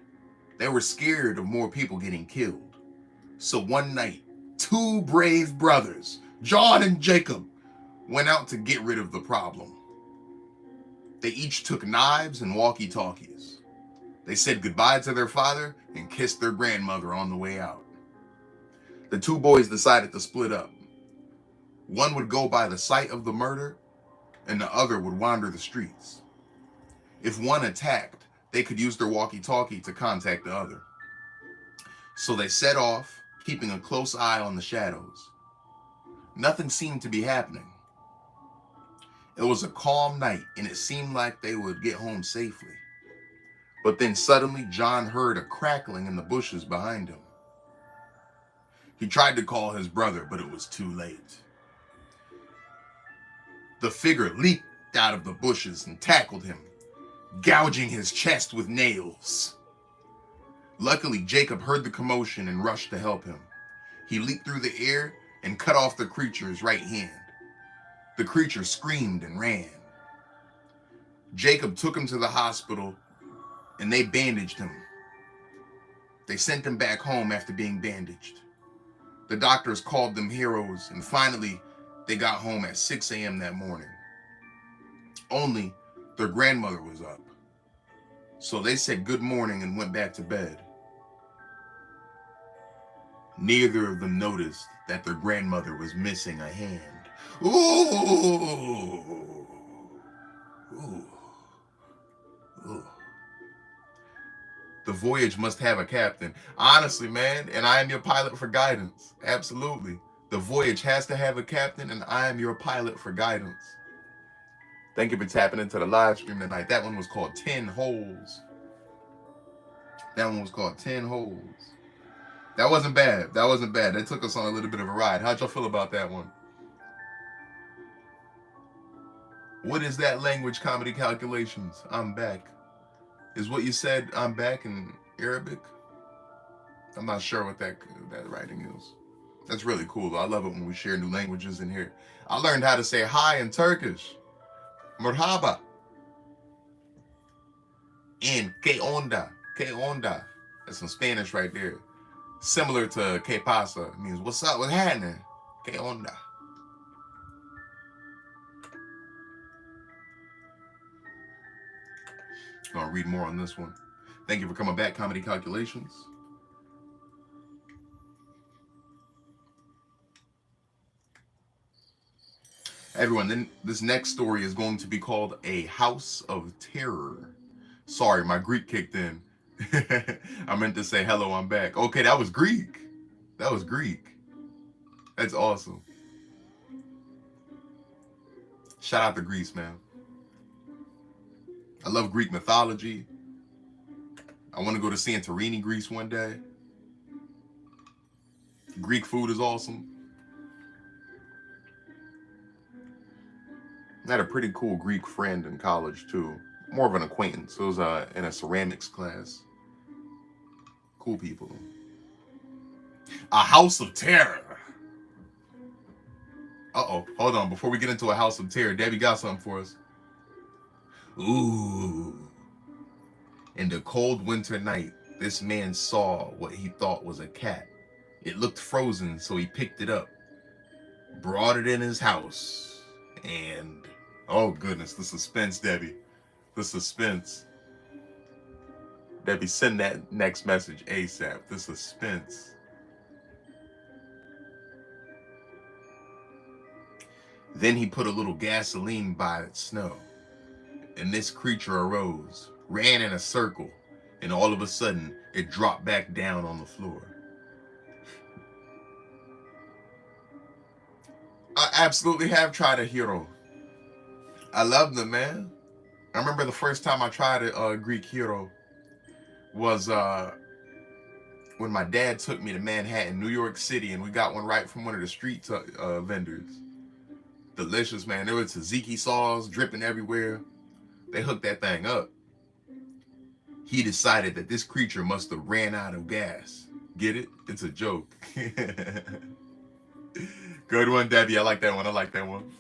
They were scared of more people getting killed. So one night, two brave brothers, John and Jacob, went out to get rid of the problem. They each took knives and walkie-talkies. They said goodbye to their father and kissed their grandmother on the way out. The two boys decided to split up. One would go by the site of the murder, and the other would wander the streets. If one attacked, they could use their walkie-talkie to contact the other. So they set off, keeping a close eye on the shadows. Nothing seemed to be happening. It was a calm night, and it seemed like they would get home safely. But then suddenly, John heard a crackling in the bushes behind him. He tried to call his brother, but it was too late. The figure leaped out of the bushes and tackled him, gouging his chest with nails. Luckily, Jacob heard the commotion and rushed to help him. He leaped through the air and cut off the creature's right hand. The creature screamed and ran. Jacob took him to the hospital and they bandaged him. They sent him back home after being bandaged. The doctors called them heroes, and finally they got home at 6 a.m. that morning. Only their grandmother was up. So they said good morning and went back to bed. Neither of them noticed that their grandmother was missing a hand. Ooh. Ooh. Ooh. The voyage must have a captain. Honestly, man, and I am your pilot for guidance. Absolutely. The voyage has to have a captain, and I am your pilot for guidance. Thank you for tapping into the live stream tonight. That one was called 10 Holes. That one was called 10 Holes. That wasn't bad. That wasn't bad. That took us on a little bit of a ride. How'd y'all feel about that one? What is that language, comedy calculations? I'm back. Is what you said, I'm back, in Arabic? I'm not sure what that writing is. That's really cool. I love it when we share new languages in here. I learned how to say hi in Turkish. Merhaba. And que onda. Que onda. That's some Spanish right there. Similar to que pasa. It means what's up, what's happening? Que onda. I'm gonna read more on this one. Thank you for coming back, Comedy Calculations. Everyone, then this next story is going to be called A House of Terror. Sorry, my Greek kicked in. I meant to say hello, I'm back. Okay, that was Greek. That was Greek. That's awesome. Shout out to Greece, man. I love Greek mythology. I want to go to Santorini, Greece one day. Greek food is awesome. I had a pretty cool Greek friend in college too. More of an acquaintance. It was in a ceramics class. Cool people. A House of Terror. Uh-oh, hold on. Before we get into a house of terror, Debbie got something for us. Ooh. In the cold winter night, this man saw what he thought was a cat. It looked frozen, so he picked it up, brought it in his house, and oh goodness, the suspense, Debbie. The suspense. Debbie, send that next message ASAP. The suspense. Then he put a little gasoline by its snow, and this creature arose, ran in a circle, and all of a sudden, it dropped back down on the floor. I absolutely have tried a hero. I love them, man. I remember the first time I tried a Greek hero was when my dad took me to Manhattan, New York City, and we got one right from one of the street vendors. Delicious, man. There was tzatziki sauce dripping everywhere. They hooked that thing up. He decided that this creature must have ran out of gas. Get it? It's a joke. Good one, Debbie. I like that one. I like that one.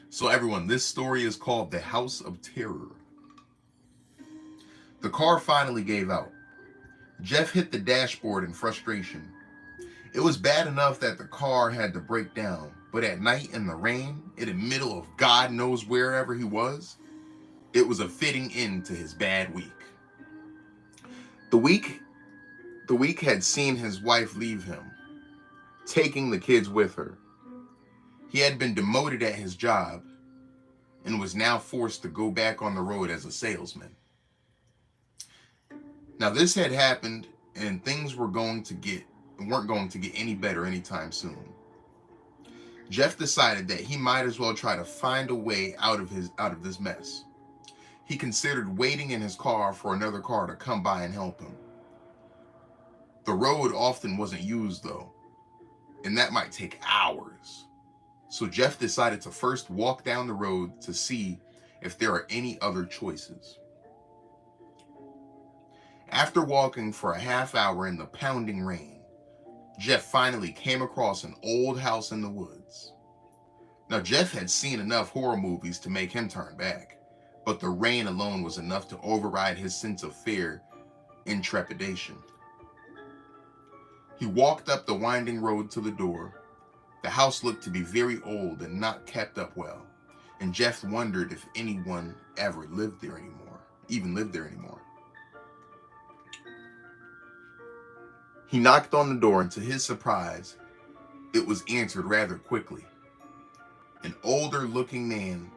So everyone, this story is called The House of Terror. The car finally gave out. Jeff hit the dashboard in frustration. It was bad enough that the car had to break down, but at night in the rain, in the middle of God knows wherever he was, it was a fitting end to his bad week. The week had seen his wife leave him, taking the kids with her. He had been demoted at his job and was now forced to go back on the road as a salesman. Now this had happened and things weren't going to get any better anytime soon. Jeff decided that he might as well try to find a way out of this mess. He considered waiting in his car for another car to come by and help him. The road often wasn't used though, and that might take hours. So Jeff decided to first walk down the road to see if there are any other choices. After walking for a half hour in the pounding rain, Jeff finally came across an old house in the woods. Now Jeff had seen enough horror movies to make him turn back, but the rain alone was enough to override his sense of fear and trepidation. He walked up the winding road to the door. The house looked to be very old and not kept up well, and Jeff wondered if anyone ever lived there anymore. He knocked on the door, and to his surprise, it was answered rather quickly. An older looking man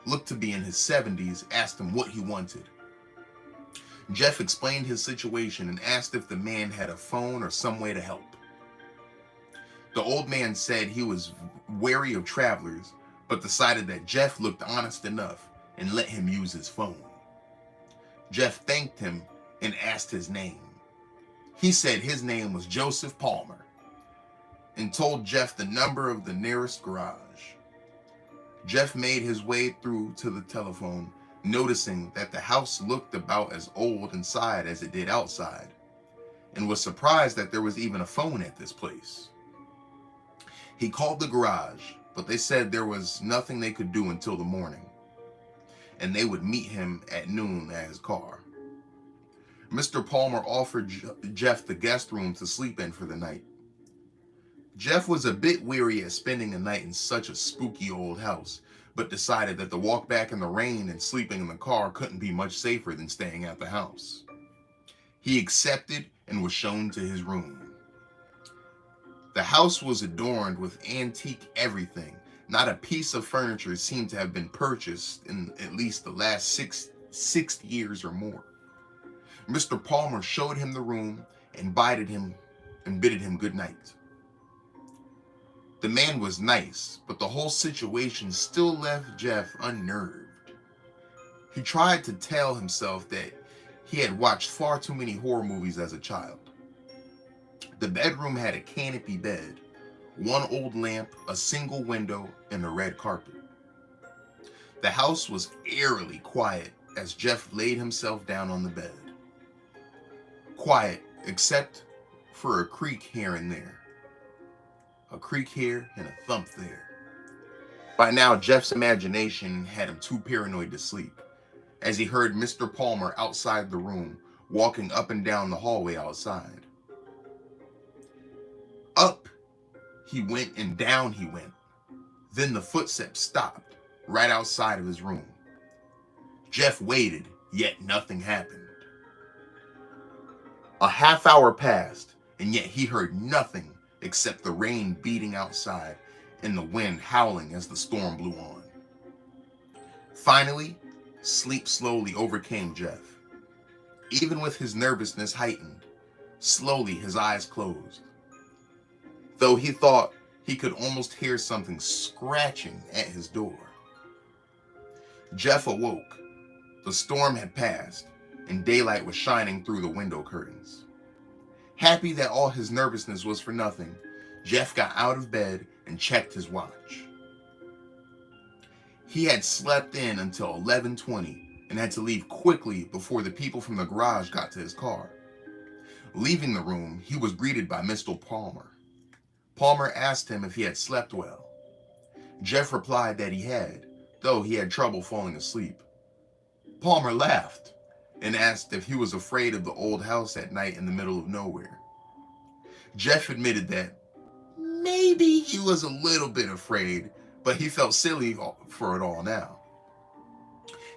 looked to be in his 70s asked him what he wanted. Jeff explained his situation and asked if the man had a phone or some way to help. The old man said he was wary of travelers, but decided that Jeff looked honest enough and let him use his phone. Jeff thanked him and asked his name. He said his name was Joseph Palmer and told Jeff the number of the nearest garage. Jeff made his way through to the telephone, noticing that the house looked about as old inside as it did outside, and was surprised that there was even a phone at this place. He called the garage, but they said there was nothing they could do until the morning, and they would meet him at noon at his car. Mr. Palmer offered Jeff the guest room to sleep in for the night. Jeff was a bit weary at spending the night in such a spooky old house, but decided that the walk back in the rain and sleeping in the car couldn't be much safer than staying at the house. He accepted and was shown to his room. The house was adorned with antique everything. Not a piece of furniture seemed to have been purchased in at least the last 6 years or more. Mr. Palmer showed him the room and bided him good night. The man was nice, but the whole situation still left Jeff unnerved. He tried to tell himself that he had watched far too many horror movies as a child. The bedroom had a canopy bed, one old lamp, a single window, and a red carpet. The house was eerily quiet as Jeff laid himself down on the bed. Quiet, except for a creak here and there. A creak here and a thump there. By now, Jeff's imagination had him too paranoid to sleep, as he heard Mr. Palmer outside the room, walking up and down the hallway outside. Up he went and down he went. Then the footsteps stopped right outside of his room. Jeff waited, yet nothing happened. A half hour passed, and yet he heard nothing except the rain beating outside and the wind howling as the storm blew on. Finally, sleep slowly overcame Jeff. Even with his nervousness heightened, slowly his eyes closed. Though he thought he could almost hear something scratching at his door. Jeff awoke. The storm had passed, and daylight was shining through the window curtains. Happy that all his nervousness was for nothing, Jeff got out of bed and checked his watch. He had slept in until 11:20 and had to leave quickly before the people from the garage got to his car. Leaving the room, he was greeted by Mr. Palmer. Palmer asked him if he had slept well. Jeff replied that he had, though he had trouble falling asleep. Palmer laughed and asked if he was afraid of the old house at night in the middle of nowhere. Jeff admitted that maybe he was a little bit afraid, but he felt silly for it all now.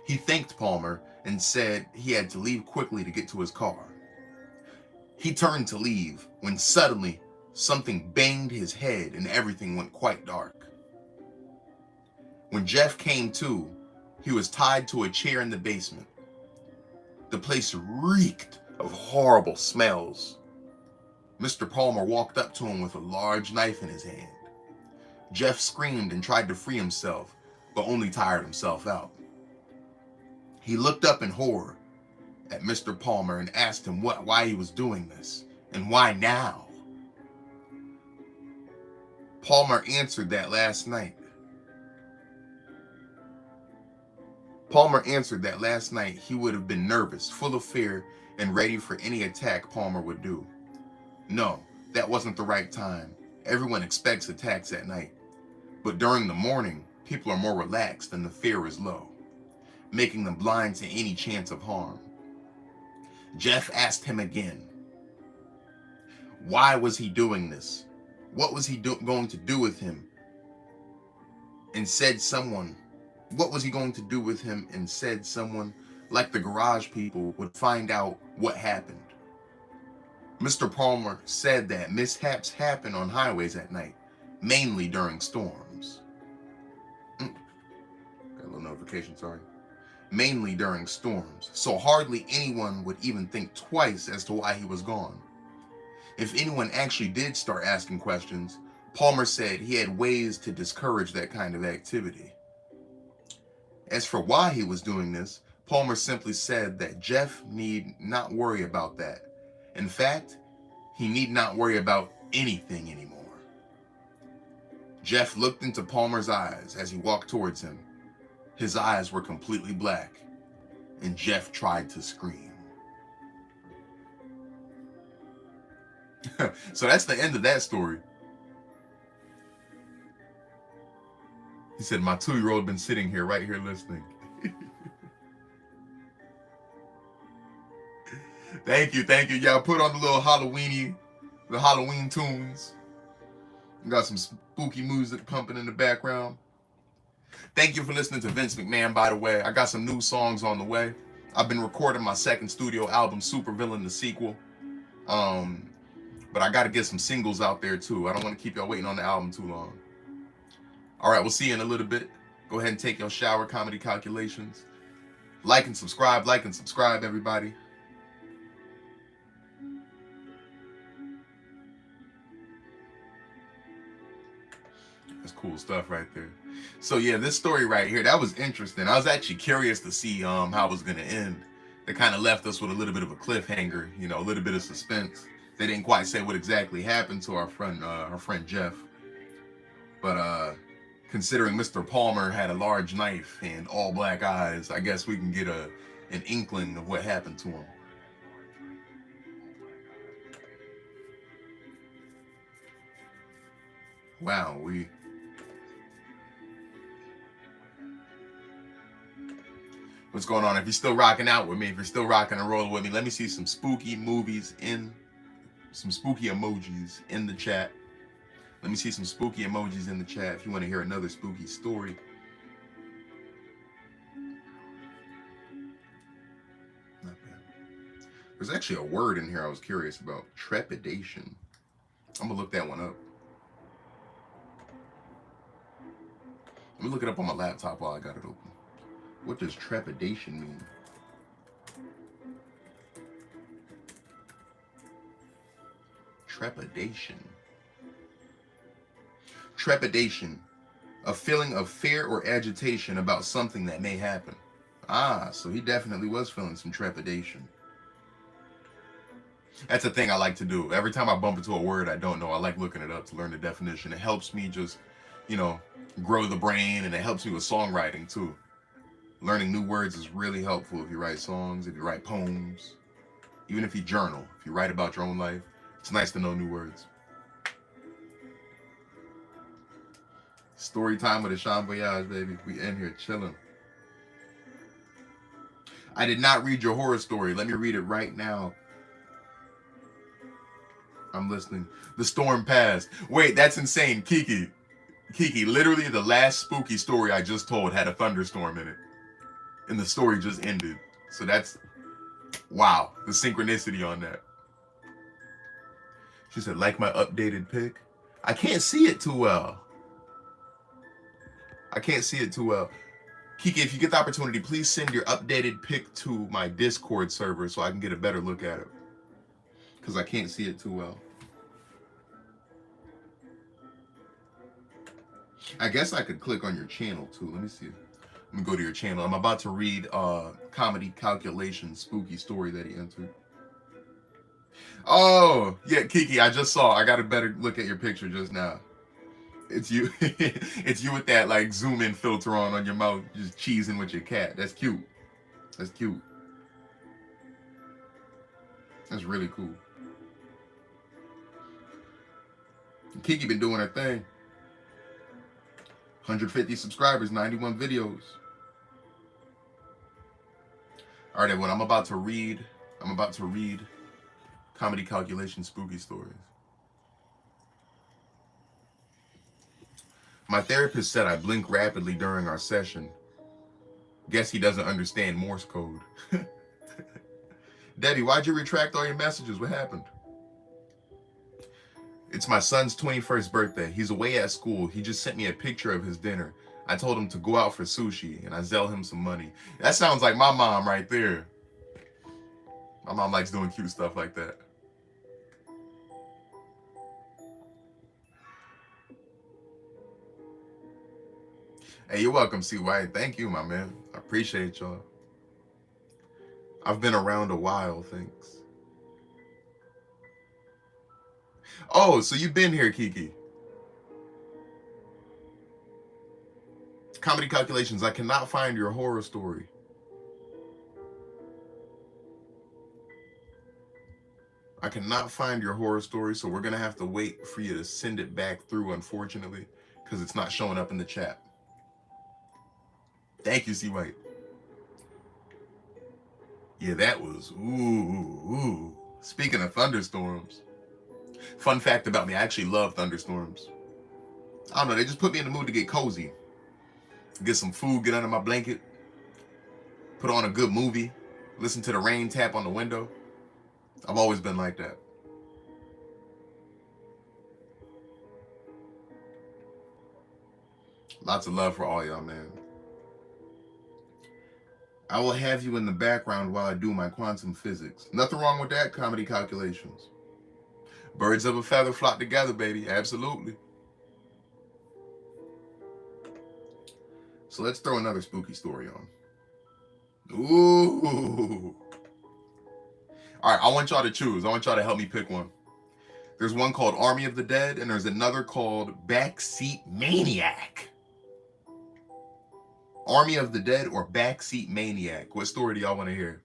He thanked Palmer and said he had to leave quickly to get to his car. He turned to leave when suddenly something banged his head and everything went quite dark. When Jeff came to, he was tied to a chair in the basement. The place reeked of horrible smells. Mr. Palmer walked up to him with a large knife in his hand. Jeff screamed and tried to free himself, but only tired himself out. He looked up in horror at Mr. Palmer and asked him why he was doing this, and why now. Palmer answered that last night he would have been nervous, full of fear, and ready for any attack Palmer would do. No, that wasn't the right time. Everyone expects attacks at night. But during the morning, people are more relaxed and the fear is low, making them blind to any chance of harm. Jeff asked him again, why was he doing this? What was he going to do with him? What was he going to do with him and said someone like the garage people would find out what happened? Mr. Palmer said that mishaps happen on highways at night, mainly during storms. Got a little notification, sorry. Mainly during storms, so hardly anyone would even think twice as to why he was gone. If anyone actually did start asking questions, Palmer said he had ways to discourage that kind of activity. As for why he was doing this, Palmer simply said that Jeff need not worry about that. In fact, he need not worry about anything anymore. Jeff looked into Palmer's eyes as he walked towards him. His eyes were completely black, and Jeff tried to scream. So that's the end of that story. He said, my 2-year-old been sitting here, right here listening. Thank you. Y'all put on the little the Halloween tunes. We got some spooky music pumping in the background. Thank you for listening to Vince McMahon, by the way. I got some new songs on the way. I've been recording my second studio album, Supervillain, the sequel. But I got to get some singles out there too. I don't want to keep y'all waiting on the album too long. All right, we'll see you in a little bit. Go ahead and take your shower, comedy calculations. Like and subscribe, everybody. That's cool stuff right there. So yeah, this story right here, that was interesting. I was actually curious to see how it was going to end. They kind of left us with a little bit of a cliffhanger, a little bit of suspense. They didn't quite say what exactly happened to our friend Jeff. But considering Mr. Palmer had a large knife and all black eyes, I guess we can get an inkling of what happened to him. Wow, what's going on? If you're still rocking out with me, if you're still rocking and rolling with me, let me see some spooky movies some spooky emojis in the chat. Let me see some spooky emojis in the chat if you want to hear another spooky story. Not bad. There's actually a word in here I was curious about. Trepidation. I'm going to look that one up. Let me look it up on my laptop while I got it open. What does trepidation mean? Trepidation. Trepidation. A feeling of fear or agitation about something that may happen. Ah, so he definitely was feeling some trepidation. That's a thing I like to do. Every time I bump into a word I don't know, I like looking it up to learn the definition. It helps me just, grow the brain, and it helps me with songwriting too. Learning new words is really helpful if you write songs, if you write poems, even if you journal, if you write about your own life. It's nice to know new words. Story time with a Sean Voyage, baby. We in here chilling. I did not read your horror story. Let me read it right now. I'm listening. The storm passed. Wait, that's insane. Kiki, literally the last spooky story I just told had a thunderstorm in it. And the story just ended. So that's, wow, the synchronicity on that. She said, like my updated pic? I can't see it too well. Kiki, if you get the opportunity, please send your updated pic to my Discord server so I can get a better look at it. Because I can't see it too well. I guess I could click on your channel too. Let me see. Let me go to your channel. I'm about to read Comedy Calculation spooky story that he entered. Oh, yeah, Kiki, I just saw. I got a better look at your picture just now. It's you. It's you with that like zoom in filter on your mouth, just cheesing with your cat. That's cute. That's cute. That's really cool. Kiki been doing her thing. 150 subscribers, 91 videos. All right, everyone, I'm about to read Comedy Calculation spooky stories. My therapist said I blink rapidly during our session. Guess he doesn't understand Morse code. Debbie, why'd you retract all your messages? What happened? It's my son's 21st birthday. He's away at school. He just sent me a picture of his dinner. I told him to go out for sushi, and I zell him some money. That sounds like my mom right there. My mom likes doing cute stuff like that. Hey, you're welcome, C. White. Thank you, my man. I appreciate y'all. I've been around a while, thanks. Oh, so you've been here, Kiki. Comedy Calculations, I cannot find your horror story. I cannot find your horror story, so we're going to have to wait for you to send it back through, unfortunately, because it's not showing up in the chat. Thank you, C. White. Yeah, that was, ooh. Speaking of thunderstorms, fun fact about me, I actually love thunderstorms. I don't know, they just put me in the mood to get cozy. Get some food, get under my blanket, put on a good movie, listen to the rain tap on the window. I've always been like that. Lots of love for all y'all, man. I will have you in the background while I do my quantum physics. Nothing wrong with that, Comedy Calculations. Birds of a feather flock together, baby. Absolutely. So let's throw another spooky story on. Ooh. All right, I want y'all to choose. I want y'all to help me pick one. There's one called Army of the Dead, and there's another called Backseat Maniac. Army of the Dead or Backseat Maniac? What story do y'all want to hear?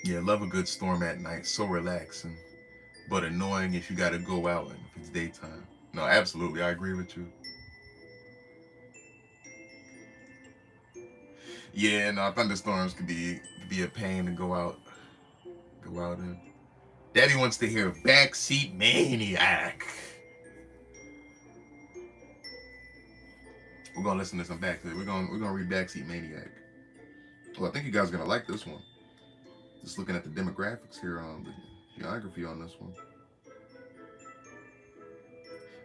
Yeah, love a good storm at night. So relaxing, but annoying if you got to go out and if it's daytime. No, absolutely, I agree with you. Yeah, no, thunderstorms could be a pain to go out in. Daddy wants to hear Backseat Maniac. We're gonna listen to some back. We're gonna read Backseat Maniac. Well, I think you guys are gonna like this one. Just looking at the demographics here on the geography on this one.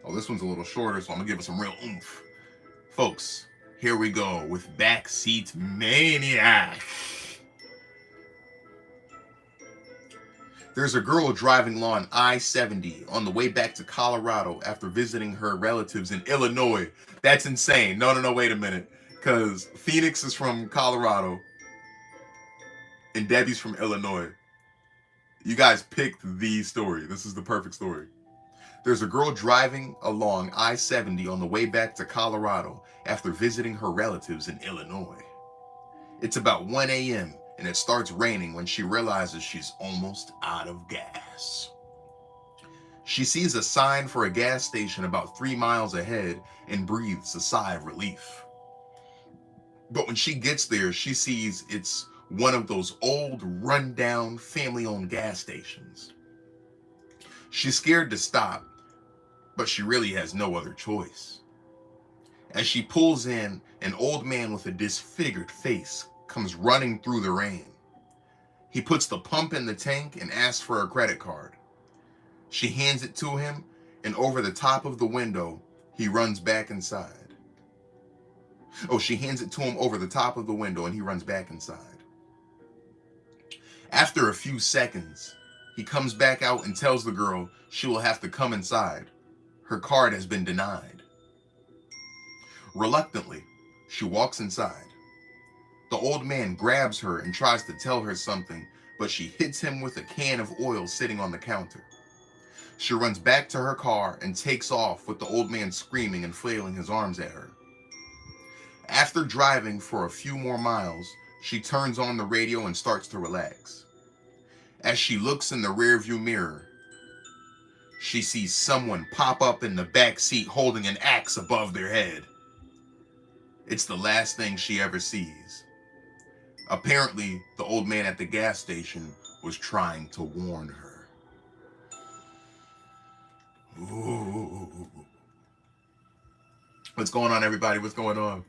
Oh, this one's a little shorter, so I'm gonna give it some real oomph. Folks, here we go with Backseat Maniac. There's a girl driving along I-70 on the way back to Colorado after visiting her relatives in Illinois. That's insane. No, wait a minute. Because Phoenix is from Colorado and Debbie's from Illinois. You guys picked the story. This is the perfect story. There's a girl driving along I-70 on the way back to Colorado after visiting her relatives in Illinois. It's about 1 a.m. and it starts raining when she realizes she's almost out of gas. She sees a sign for a gas station about 3 miles ahead and breathes a sigh of relief. But when she gets there, she sees it's one of those old, rundown, family-owned gas stations. She's scared to stop, but she really has no other choice. As she pulls in, an old man with a disfigured face comes running through the rain. He puts the pump in the tank and asks for a credit card. She hands it to him, and over the top of the window, he runs back inside. She hands it to him over the top of the window, and he runs back inside. After a few seconds, he comes back out and tells the girl she will have to come inside. Her card has been denied. Reluctantly, she walks inside. The old man grabs her and tries to tell her something, but she hits him with a can of oil sitting on the counter. She runs back to her car and takes off with the old man screaming and flailing his arms at her. After driving for a few more miles, she turns on the radio and starts to relax. As she looks in the rearview mirror, she sees someone pop up in the back seat holding an axe above their head. It's the last thing she ever sees. Apparently, the old man at the gas station was trying to warn her. Ooh. What's going on, everybody? What's going on?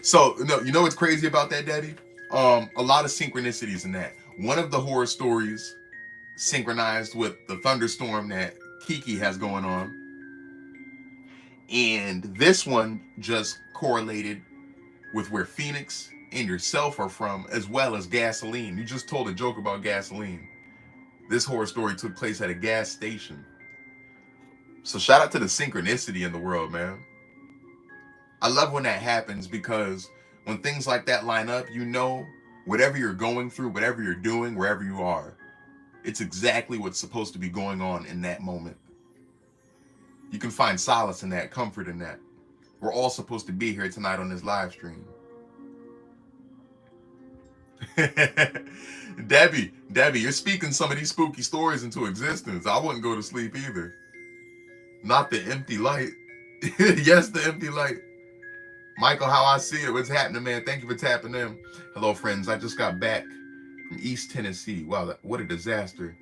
So, no, you know what's crazy about that, Daddy? A lot of synchronicities in that. One of the horror stories synchronized with the thunderstorm that Kiki has going on. And this one just correlated with where Phoenix and yourself are from, as well as gasoline. You just told a joke about gasoline. This horror story took place at a gas station. So shout out to the synchronicity in the world, man. I love when that happens because when things like that line up, you know, whatever you're going through, whatever you're doing, wherever you are, it's exactly what's supposed to be going on in that moment. You can find solace in that, comfort in that. We're all supposed to be here tonight on this live stream. Debbie, you're speaking some of these spooky stories into existence. I wouldn't go to sleep either. Not the empty light. Yes, the empty light. Michael, how I see it. What's happening, man? Thank you for tapping in. Hello, friends. I just got back from East Tennessee. Wow, what a disaster.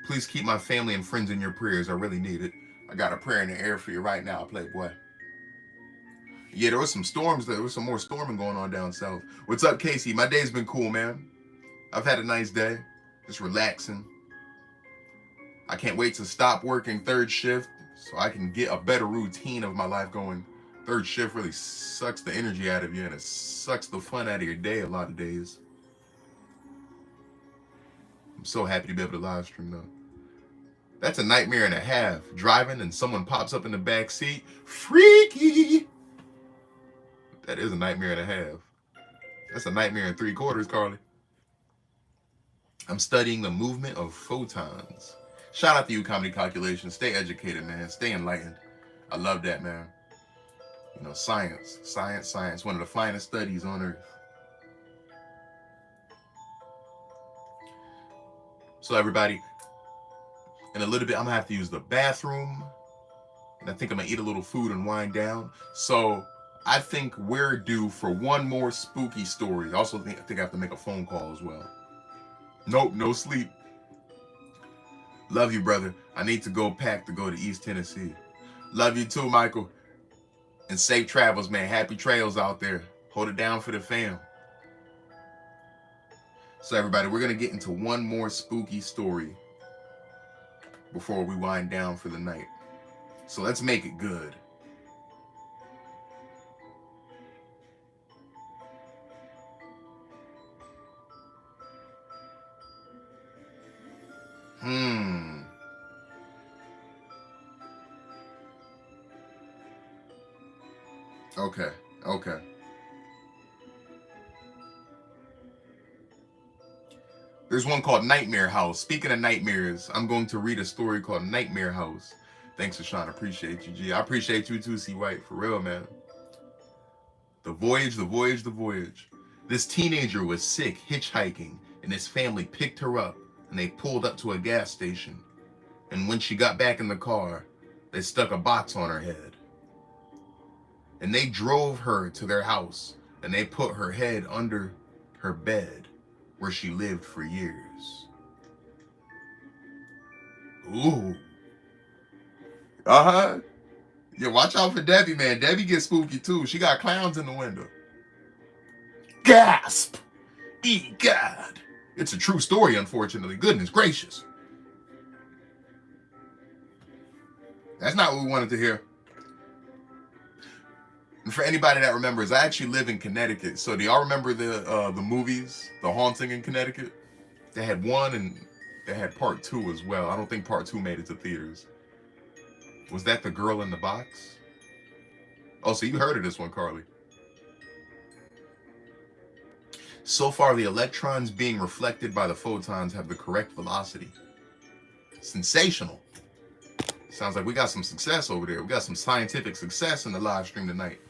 Please keep my family and friends in your prayers. I really need it. I got a prayer in the air for you right now, Playboy. Yeah, there was some storms. There was some more storming going on down south. What's up, Casey? My day's been cool, man. I've had a nice day. Just relaxing. I can't wait to stop working third shift so I can get a better routine of my life going. Third shift really sucks the energy out of you and it sucks the fun out of your day a lot of days. I'm so happy to be able to live stream though. That's a nightmare and a half. Driving and someone pops up in the back seat. Freaky! That is a nightmare and a half. That's a nightmare and 3/4, Carly. I'm studying the movement of photons. Shout out to you, Comedy Calculations. Stay educated, man. Stay enlightened. I love that, man. You know, science. One of the finest studies on earth. So everybody, in a little bit, I'm gonna have to use the bathroom, and I think I'm gonna eat a little food and wind down. So I think we're due for one more spooky story. Also, I think I have to make a phone call as well. Nope, no sleep. Love you, brother. I need to go pack to go to East Tennessee. Love you too, Michael. And safe travels, man. Happy trails out there. Hold it down for the fam. So everybody, we're gonna get into one more spooky story before we wind down for the night. So let's make it good. Hmm. Okay. Okay. There's one called Nightmare House. Speaking of nightmares, I'm going to read a story called Nightmare House. Thanks, Sean. Appreciate you, G. I appreciate you too, C. White. For real, man. The voyage, the voyage, the voyage. This teenager was sick hitchhiking, and his family picked her up, and they pulled up to a gas station. And when she got back in the car, they stuck a box on her head. And they drove her to their house, and they put her head under her bed, where she lived for years. Ooh. Uh-huh. Yeah, watch out for Debbie, man. Debbie gets spooky too. She got clowns in the window. Gasp! God! It's a true story, unfortunately. Goodness gracious. That's not what we wanted to hear. And for anybody that remembers, I actually live in Connecticut. So do y'all remember the movies, The Haunting in Connecticut? They had one and they had part two as well. I don't think part two made it to theaters. Was that The Girl in the Box? Oh, so you heard of this one, Carly. So far, the electrons being reflected by the photons have the correct velocity. Sensational. Sounds like we got some success over there. We got some scientific success in the live stream tonight.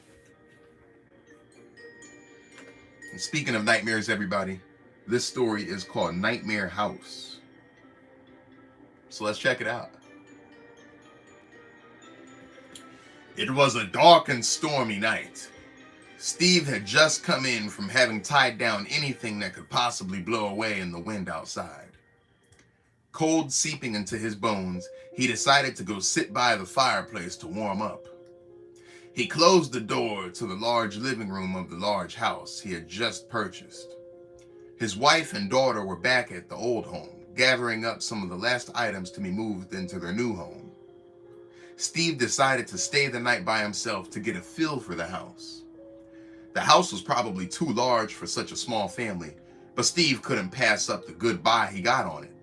And speaking of nightmares, everybody, this story is called Nightmare House. So let's check it out. It was a dark and stormy night. Steve had just come in from having tied down anything that could possibly blow away in the wind outside. Cold seeping into his bones, he decided to go sit by the fireplace to warm up. He closed the door to the large living room of the large house he had just purchased. His wife and daughter were back at the old home, gathering up some of the last items to be moved into their new home. Steve decided to stay the night by himself to get a feel for the house. The house was probably too large for such a small family, but Steve couldn't pass up the good buy he got on it.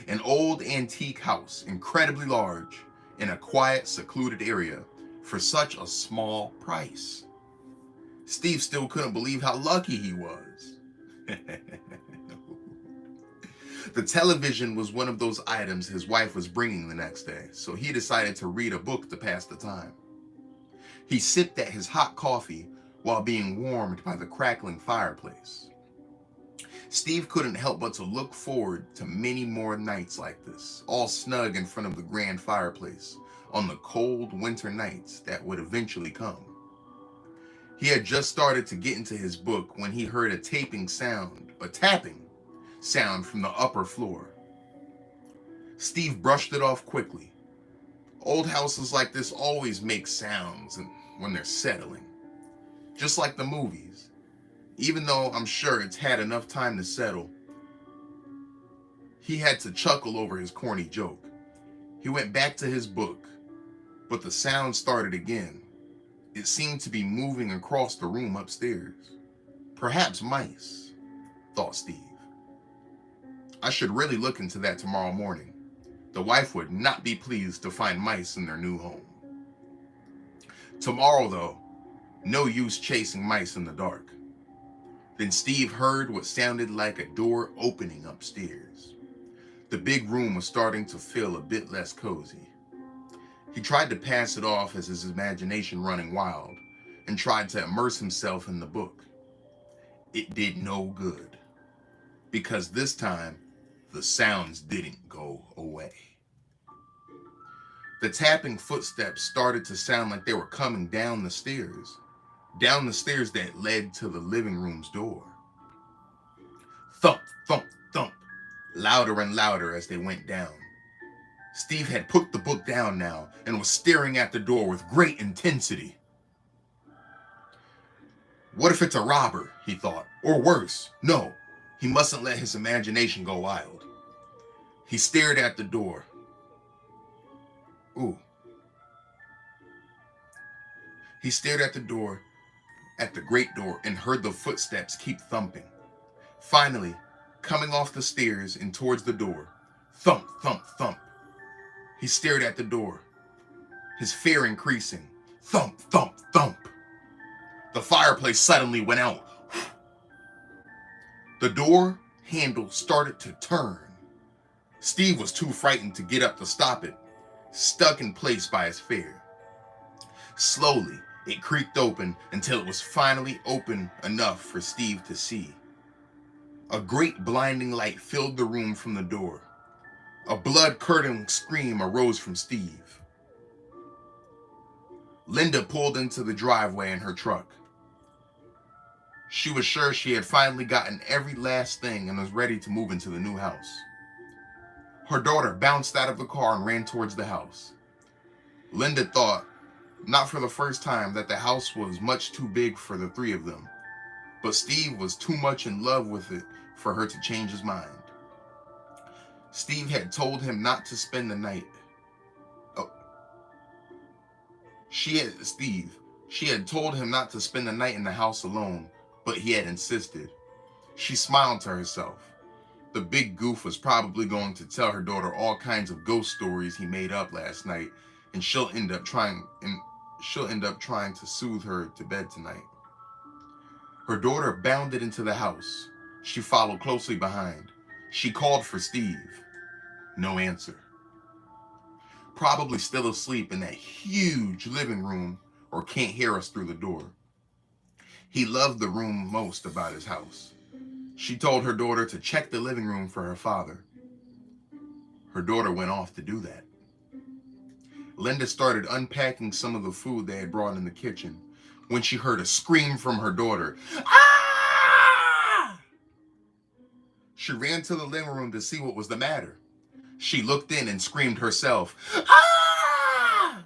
An old antique house, incredibly large, in a quiet, secluded area for such a small price. Steve still couldn't believe how lucky he was. The television was one of those items his wife was bringing the next day, so he decided to read a book to pass the time. He sipped at his hot coffee while being warmed by the crackling fireplace. Steve couldn't help but to look forward to many more nights like this, all snug in front of the grand fireplace, on the cold winter nights that would eventually come. He had just started to get into his book when he heard a tapping sound from the upper floor. Steve brushed it off quickly. Old houses like this always make sounds when they're settling, just like the movies. Even though I'm sure it's had enough time to settle, he had to chuckle over his corny joke. He went back to his book, but the sound started again. It seemed to be moving across the room upstairs. Perhaps mice, thought Steve. I should really look into that tomorrow morning. The wife would not be pleased to find mice in their new home. Tomorrow, though, no use chasing mice in the dark. Then Steve heard what sounded like a door opening upstairs. The big room was starting to feel a bit less cozy. He tried to pass it off as his imagination running wild and tried to immerse himself in the book. It did no good, because this time the sounds didn't go away. The tapping footsteps started to sound like they were coming down the stairs that led to the living room's door. Thump, thump, thump, louder and louder as they went down. Steve had put the book down now and was staring at the door with great intensity. What if it's a robber, he thought, or worse. No, he mustn't let his imagination go wild. He stared at the door. Ooh. He stared at the door, at the great door, and heard the footsteps keep thumping. Finally, coming off the stairs and towards the door, thump, thump, thump. He stared at the door, his fear increasing. Thump, thump, thump. The fireplace suddenly went out. The door handle started to turn. Steve was too frightened to get up to stop it, stuck in place by his fear. Slowly, it creaked open until it was finally open enough for Steve to see. A great blinding light filled the room from the door. A blood-curdling scream arose from Steve. Linda pulled into the driveway in her truck. She was sure she had finally gotten every last thing and was ready to move into the new house. Her daughter bounced out of the car and ran towards the house. Linda thought, not for the first time, that the house was much too big for the three of them, but Steve was too much in love with it for her to change his mind. Steve had told him not to spend the night. She had told him not to spend the night in the house alone, but he had insisted. She smiled to herself. The big goof was probably going to tell her daughter all kinds of ghost stories he made up last night, and she'll end up trying to soothe her to bed tonight. Her daughter bounded into the house. She followed closely behind. She called for Steve. No answer. Probably still asleep in that huge living room or can't hear us through the door. He loved the room most about his house. She told her daughter to check the living room for her father. Her daughter went off to do that. Linda started unpacking some of the food they had brought in the kitchen when she heard a scream from her daughter. Ah! She ran to the living room to see what was the matter. She looked in and screamed herself. Ah!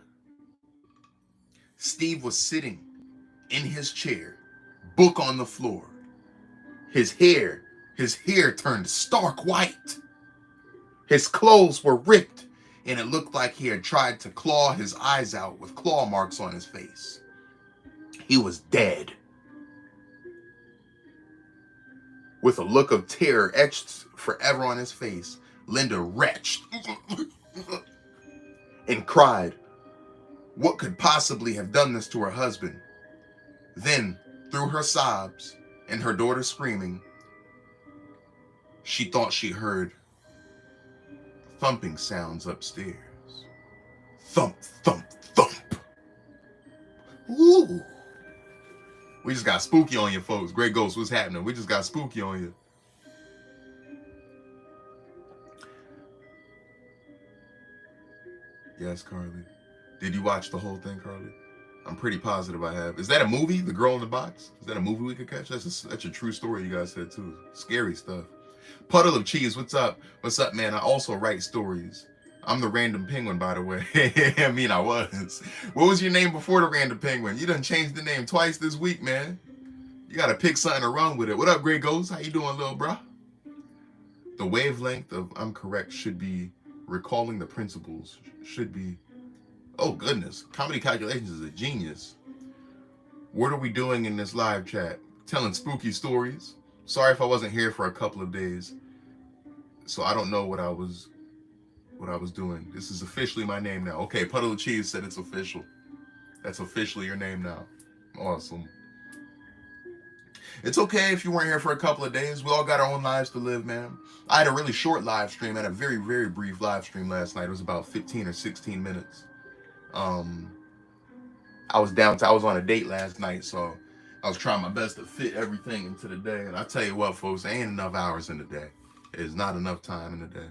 Steve was sitting in his chair, book on the floor. His hair turned stark white. His clothes were ripped, and it looked like he had tried to claw his eyes out with claw marks on his face. He was dead. With a look of terror etched forever on his face, Linda retched and cried. What could possibly have done this to her husband? Then, through her sobs and her daughter screaming, she thought she heard thumping sounds upstairs. Thump, thump, thump. Ooh. We just got spooky on you, folks. Great Ghost, what's happening? We just got spooky on you. Yes, Carly. Did you watch the whole thing, Carly? I'm pretty positive I have. Is that a movie, The Girl in the Box? Is that a movie we could catch? That's a true story you guys said, too. Scary stuff. Puddle of Cheese, what's up? What's up, man? I also write stories. I'm the Random Penguin, by the way. I mean, I was. What was your name before the Random Penguin? You done changed the name twice this week, man. You got to pick something to run with it. What up, Great Ghost? How you doing, little bro? The wavelength of I'm correct should be recalling the principles. Should be, oh goodness, Comedy Calculations is a genius. What are we doing in this live chat? Telling spooky stories. Sorry if I wasn't here for a couple of days, so I don't know what I was doing. This is officially my name now. Okay, Puddle of Cheese said it's official. That's officially your name now. Awesome. It's okay if you weren't here for a couple of days. We all got our own lives to live, man. I had a really short live stream. I had a very, very brief live stream last night. It was about 15 or 16 minutes. I was downtown. I was on a date last night, so I was trying my best to fit everything into the day. And I tell you what, folks, there ain't enough hours in the day. It is not enough time in the day.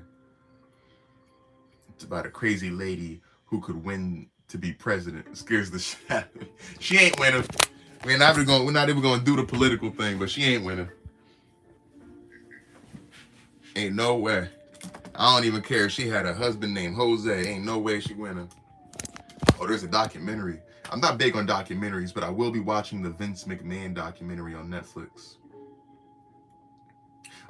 It's about a crazy lady who could win to be president. It scares the shit out of me. She ain't winning. We're not even going to do the political thing, but she ain't winning. Ain't no way. I don't even care if she had a husband named Jose. Ain't no way she winning. Oh, there's a documentary. I'm not big on documentaries, but I will be watching the Vince McMahon documentary on Netflix.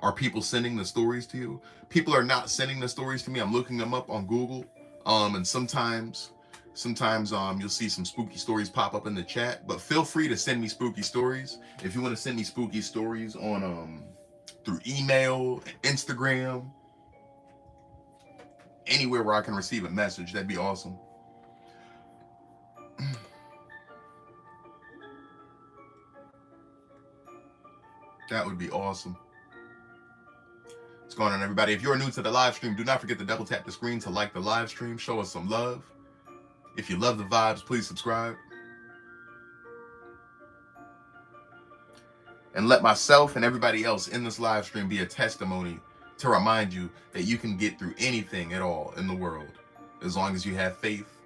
Are people sending the stories to you? People are not sending the stories to me. I'm looking them up on Google. And sometimes you'll see some spooky stories pop up in the chat. But feel free to send me spooky stories. If you want to send me spooky stories on through email, Instagram, anywhere where I can receive a message, that'd be awesome. That would be awesome. What's going on, everybody? If you're new to the live stream, do not forget to double tap the screen to like the live stream. Show us some love. If you love the vibes, please subscribe. And let myself and everybody else in this live stream be a testimony to remind you that you can get through anything at all in the world as long as you have faith,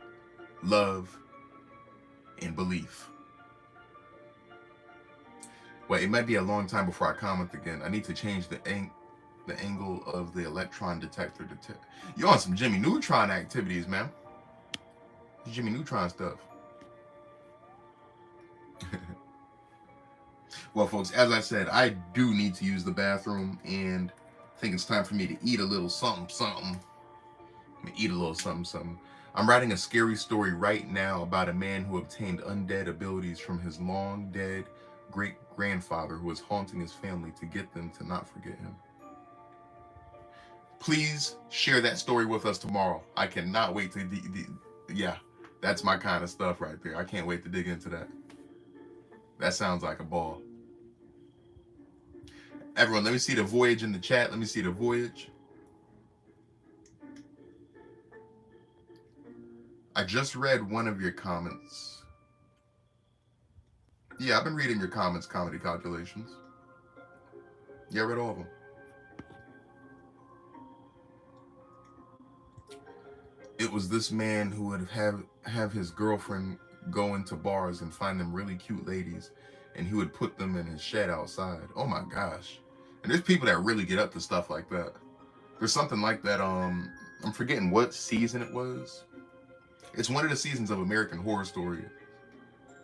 love, and belief. Wait, it might be a long time before I comment again. I need to change the angle of the electron detector. You're on some Jimmy Neutron activities, man. Jimmy Neutron stuff. Well, folks, as I said, I do need to use the bathroom, and I think it's time for me to eat a little something. I'm writing a scary story right now about a man who obtained undead abilities from his long dead great-grandfather who was haunting his family to get them to not forget him. Please share that story with us tomorrow. I cannot wait to... yeah, that's my kind of stuff right there. I can't wait to dig into that. That sounds like a ball. Everyone, let me see the voyage in the chat. Let me see the voyage. I just read one of your comments. Yeah, I've been reading your comments, Comedy Calculations. Yeah, I read all of them. It was this man who would have his girlfriend go into bars and find them really cute ladies, and he would put them in his shed outside. Oh my gosh. And there's people that really get up to stuff like that. There's something like that, I'm forgetting what season it was. It's one of the seasons of American Horror Story,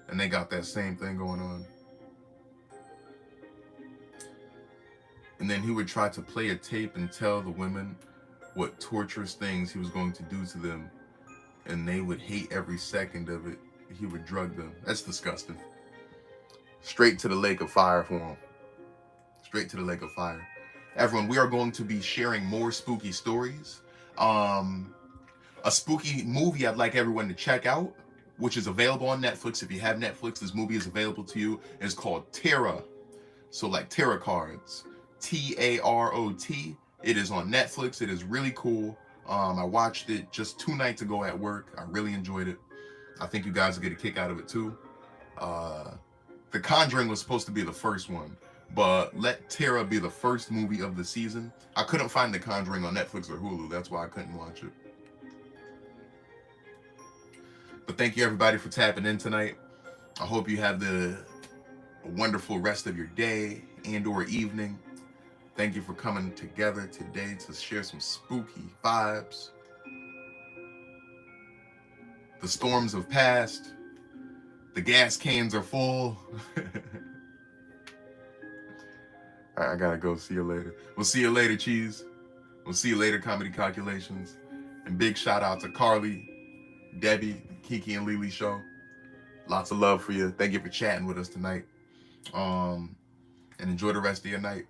and they got that same thing going on. And then he would try to play a tape and tell the women what torturous things he was going to do to them, and they would hate every second of it. He would drug them. That's disgusting. Straight to the lake of fire for him. Straight to the lake of fire. Everyone, we are going to be sharing more spooky stories. A spooky movie I'd like everyone to check out, which is available on Netflix. If you have Netflix, this movie is available to you. It's called Tarot. So like tarot cards. Tarot. It is on Netflix. It is really cool. I watched it just 2 nights ago at work. I really enjoyed it. I think you guys will get a kick out of it too. The Conjuring was supposed to be the first one, but let Tarot be the first movie of the season. I couldn't find The Conjuring on Netflix or Hulu. That's why I couldn't watch it. But thank you everybody for tapping in tonight. I hope you have a wonderful rest of your day and or evening. Thank you for coming together today to share some spooky vibes. The storms have passed. The gas cans are full. All right, I gotta go. See you later. We'll see you later, Cheese. We'll see you later, Comedy Calculations. And big shout out to Carly, Debbie, Kiki, and Lily show. Lots of love for you. Thank you for chatting with us tonight. And enjoy the rest of your night.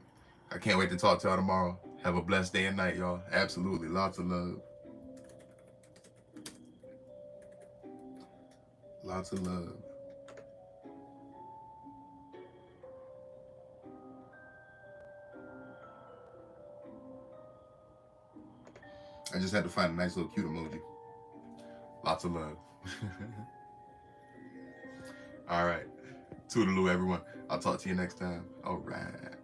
I can't wait to talk to y'all tomorrow. Have a blessed day and night, y'all. Absolutely. Lots of love. Lots of love. I just had to find a nice little cute emoji. Lots of love. All right. Toodaloo, everyone. I'll talk to you next time. All right.